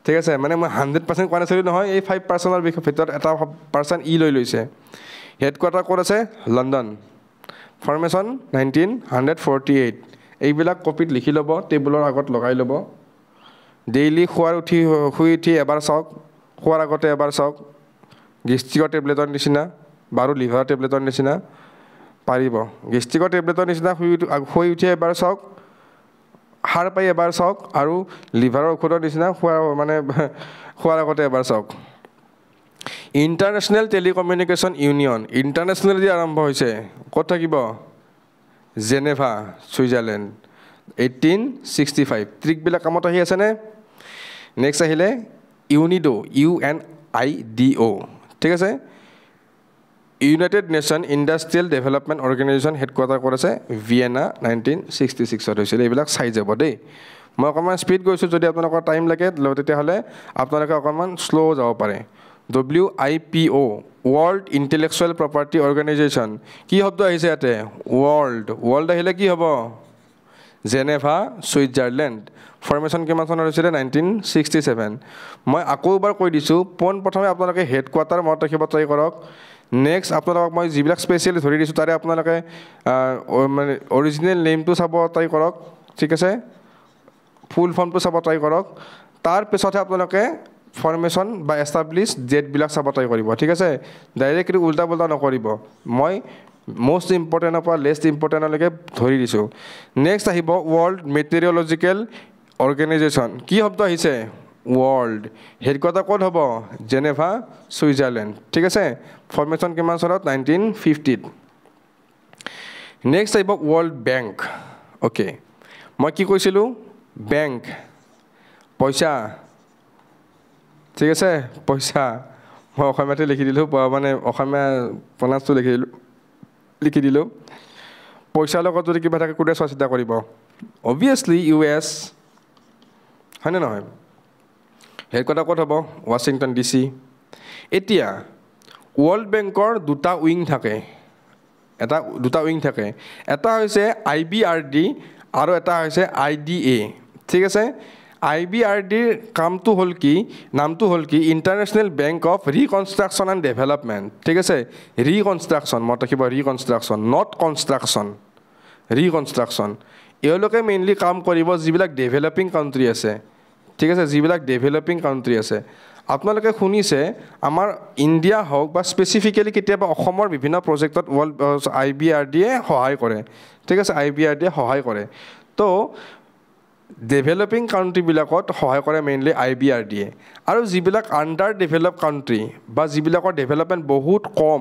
ঠিক আছে মানে মই 100% কোৱা নাছিলোঁ নহয় এই 5%ৰ ভিতৰত এটা পাৰ্চেণ্ট লৈ লৈছে হেডকোৱাৰ্টাৰ ক'ত আছে লণ্ডন ফৰ্মেশ্যন 1948 এইবিলাক কপিত লিখি ল'ব টেবুলৰ আগত লগাই ল'ব ডেইলি শুই উঠি এবাৰ চাওক খোৱাৰ আগতে এবাৰ চাওক গেষ্ট্ৰিকৰ টেবলেটৰ নিচিনা বাৰু লিভাৰৰ টেবলেটৰ নিচিনা পাৰিব গেষ্ট্ৰিকৰ টেবলেটৰ নিচিনা শুই উঠি এবাৰ চাওক সাৰ পাই এবাৰ চাওক আৰু লিভাৰৰ ঔষধৰ নিচিনা খোৱাৰ আগতে এবাৰ চাওক ইণ্টাৰনেশ্যনেল টেলিকমিউনিকেশ্যন ইউনিয়ন ইণ্টাৰনেশ্যনেল যে আৰম্ভ হৈছে ক'ত থাকিব জেনেভা ছুইজাৰলেণ্ড 1865 ট্ৰিকবিলাক কামত আহি আছেনে নেক্সট আহিলে UNIDO ঠিক আছে United nation industrial development organisation headquarter ক'ত আছে ভিয়েনা 1966ত হৈছিলে এইবিলাক চাই যাব দেই মই অকণমান স্পীড গৈছোঁ যদি আপোনালোকৰ টাইম লাগে তেতিয়াহ'লে আপোনালোকে অকণমান শ্ল' যাব পাৰে WIPO world intellectual property organisation কি শব্দ আহিছে ইয়াতে ৱৰ্ল্ড আহিলে কি হ'ব জেনেভা ছুইজাৰলেণ্ড ফৰ্মেশ্যন কিমান চনত হৈছিলে 1967 মই আকৌ এবাৰ কৈ দিছোঁ পোনপ্ৰথমে আপোনালোকে হেডকোৱাৰ্টাৰ মনত ৰাখিব ট্ৰাই কৰক নেক্সট আপোনালোকক মই যিবিলাক স্পেচিয়েলি ধৰি দিছোঁ তাৰে আপোনালোকে মানে অৰিজিনেল নেমটো চাব ট্ৰাই কৰক ঠিক আছে ফুল ফৰ্মটো চাব ট্ৰাই কৰক তাৰপিছতহে আপোনালোকে ফৰ্মেশ্যন বা এষ্টাব্লিছ ডেটবিলাক চাব ট্ৰাই কৰিব ঠিক আছে ডাইৰেক্টলি উল্টা পুল্টা নকৰিব মই most important পৰা least important লৈকে ধৰি দিছোঁ নেক্সট আহিব ৱৰ্ল্ড মেটেৰিয়লজিকেল অৰ্গেনাইজেশ্যন কি শব্দ আহিছে ৱৰ্ল্ড হেডকোৱাৰ্টাৰ ক'ত হ'ব জেনেভা ছুইজাৰলেণ্ড ঠিক আছে ফৰ্মেশ্যন কিমান চনত 1950 নেক্সট আহিব ৱৰ্ল্ড বেংক অ'কে মই কি কৈছিলোঁ বেংক পইচা ঠিক আছে পইচা মই অসমীয়াতে লিখি দিলোঁ মানে অসমীয়া প্ৰনাউন্সটো লিখি দিলোঁ পইচাৰ লগত যদি কিবা থাকে কোনে চোৱা চিতা কৰিব অবভিয়াছলি US হয়নে নহয় হেডকোৱাৰ্টাৰ ক'ত হ'ব ৱাশ্বিংটন DC এতিয়া ৱৰ্ল্ড বেংকৰ দুটা উইং থাকে এটা হৈছে IBRD আৰু এটা হৈছে IDA ঠিক আছে IBRDৰ কামটো হ'ল কি নামটো হ'ল কি International Bank of Reconstruction and Development ঠিক আছে ৰিকনষ্ট্ৰাকশ্যন মনত ৰাখিব ৰিকনষ্ট্ৰাকশ্যন নট কনষ্ট্ৰাকশ্যন ৰিকনষ্ট্ৰাকশ্যন এওঁলোকে মেইনলি কাম কৰিব যিবিলাক ডেভেলপিং কাউণ্ট্ৰি আছে ঠিক আছে যিবিলাক ডেভেলপিং কাউণ্ট্ৰি আছে আপোনালোকে শুনিছে আমাৰ ইণ্ডিয়া হওক বা স্পেচিফিকেলি কেতিয়াবা অসমৰ বিভিন্ন প্ৰজেক্টত IBRDয়ে সহায় কৰে ঠিক আছে IBRDয়ে সহায় কৰে তো ডেভেলপিং কাউণ্ট্ৰিবিলাকত সহায় কৰে মেইনলি IBRDয়ে আৰু যিবিলাক আণ্ডাৰ ডেভেলপ কাউণ্ট্ৰি বা যিবিলাকৰ ডেভেলপমেণ্ট বহুত কম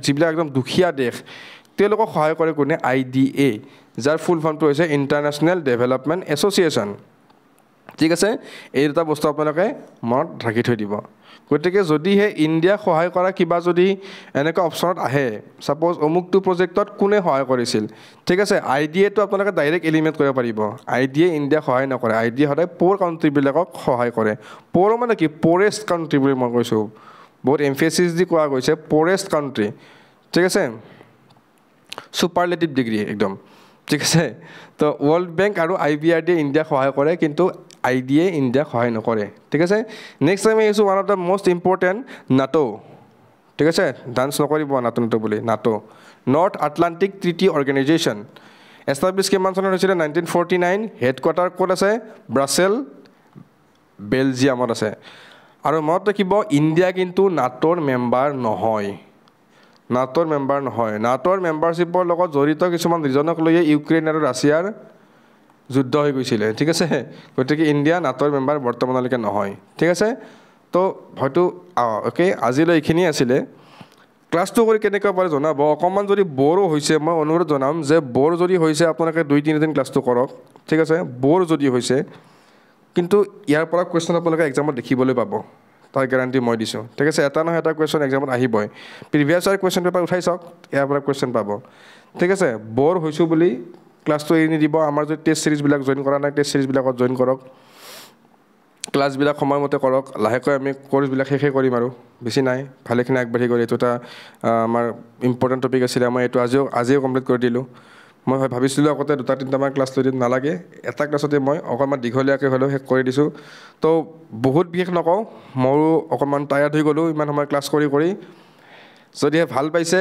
যিবিলাক একদম দুখীয়া দেশ তেওঁলোকক সহায় কৰে কোনে IDA যাৰ ফুল ফৰ্মটো হৈছে ইণ্টাৰনেশ্যনেল ডেভেলপমেণ্ট এছ'চিয়েশ্যন ঠিক আছে এই দুটা বস্তু আপোনালোকে মনত ৰাখি থৈ দিব গতিকে যদিহে ইণ্ডিয়াক সহায় কৰা কিবা যদি এনেকুৱা অপশ্যনত আহে ছাপ'জ অমুকটো প্ৰজেক্টত কোনে সহায় কৰিছিল ঠিক আছে IDAটো আপোনালোকে ডাইৰেক্ট এলিমিনেট কৰিব পাৰিব IDA ইণ্ডিয়াক সহায় নকৰে IDA সদায় প'ৰ কাউণ্ট্ৰিবিলাকক সহায় কৰে প'ৰ মানে কি প'ৰেষ্ট কাউণ্ট্ৰি বুলি মই কৈছোঁ বহুত এমফেচিছ দি কোৱা গৈছে প'ৰেষ্ট কাউণ্ট্ৰি ঠিক আছে ছুপাৰলেটিভ ডিগ্ৰী একদম ঠিক আছে তো ৱৰ্ল্ড বেংক আৰু IBRDয়ে ইণ্ডিয়াক সহায় কৰে কিন্তু IDA ইণ্ডিয়াক সহায় নকৰে ঠিক আছে নেক্সট টাইম আহিছোঁ one of the most important NATO ঠিক আছে ডান্স নকৰিব NATO বুলি NATO north Atlantic treaty organisation establish কিমান চনত হৈছিলে 1949 হেডকোৱাৰ্টাৰ ক'ত আছে ব্ৰাছেল বেলজিয়ামত আছে আৰু মনত ৰাখিব ইণ্ডিয়া কিন্তু NATOৰ মেম্বাৰ নহয় NATOৰ মেম্বাৰশ্বিপৰ লগত জড়িত কিছুমান ৰিজনক লৈয়ে ইউক্ৰেইন আৰু ৰাছিয়াৰ যুদ্ধ হৈ গৈছিলে ঠিক আছে গতিকে ইণ্ডিয়া NATOৰ মেম্বাৰ বৰ্তমানলৈকে নহয় ঠিক আছে তো হয়তো অ'কে আজিলৈ এইখিনি আছিলে ক্লাছটো কৰি কেনেকুৱা পাৰে জনাব অকণমান যদি ব'ৰো হৈছে মই অনুৰোধ জনাম যে ব'ৰ যদি হৈছে আপোনালোকে 2-3 দিন ক্লাছটো কৰক ঠিক আছে ব'ৰ যদি হৈছে কিন্তু ইয়াৰ পৰা কুৱেশ্যন আপোনালোকে এক্সামত দেখিবলৈ পাব তাৰ গেৰাণ্টি মই দিছোঁ ঠিক আছে এটা নহয় এটা কুৱেশ্যন এক্সামত আহিবই প্ৰিভিয়াছ ইয়াৰ কুৱেশ্যন পেপাৰ উঠাই চাওক ইয়াৰ পৰা কুৱেশ্যন পাব ঠিক আছে ব'ৰ হৈছোঁ বুলি ক্লাছটো এৰি নিদিব আমাৰ যদি টেষ্ট চিৰিজবিলাক জইন কৰা নাই টেষ্ট চিৰিজবিলাকত জইন কৰক ক্লাছবিলাক সময়মতে কৰক লাহেকৈ আমি কোৰ্চবিলাক শেষে কৰিম আৰু বেছি নাই ভালেখিনি আগবাঢ়ি গ'ল এইটো এটা আমাৰ ইম্পৰ্টেণ্ট টপিক আছিলে মই এইটো আজিও কমপ্লিট কৰি দিলোঁ মই ভাবিছিলোঁ আগতে 2-3টামান ক্লাছ লৈ দিম নালাগে এটা ক্লাছতে মই অকণমান দীঘলীয়াকৈ হ'লেও শেষ কৰি দিছোঁ তো বহুত বিশেষ নকওঁ ময়ো অকণমান টায়াৰ্ড হৈ গ'লোঁ ইমান সময় ক্লাছ কৰি যদিহে ভাল পাইছে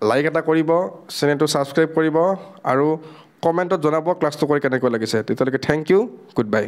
লাইক এটা কৰিব চেনেলটো ছাবস্ক্ৰাইব কৰিব আৰু কমেণ্টত জনাব ক্লাছটো কৰি কেনেকৈ লাগিছে তেতিয়ালৈকে থেংক ইউ গুড বাই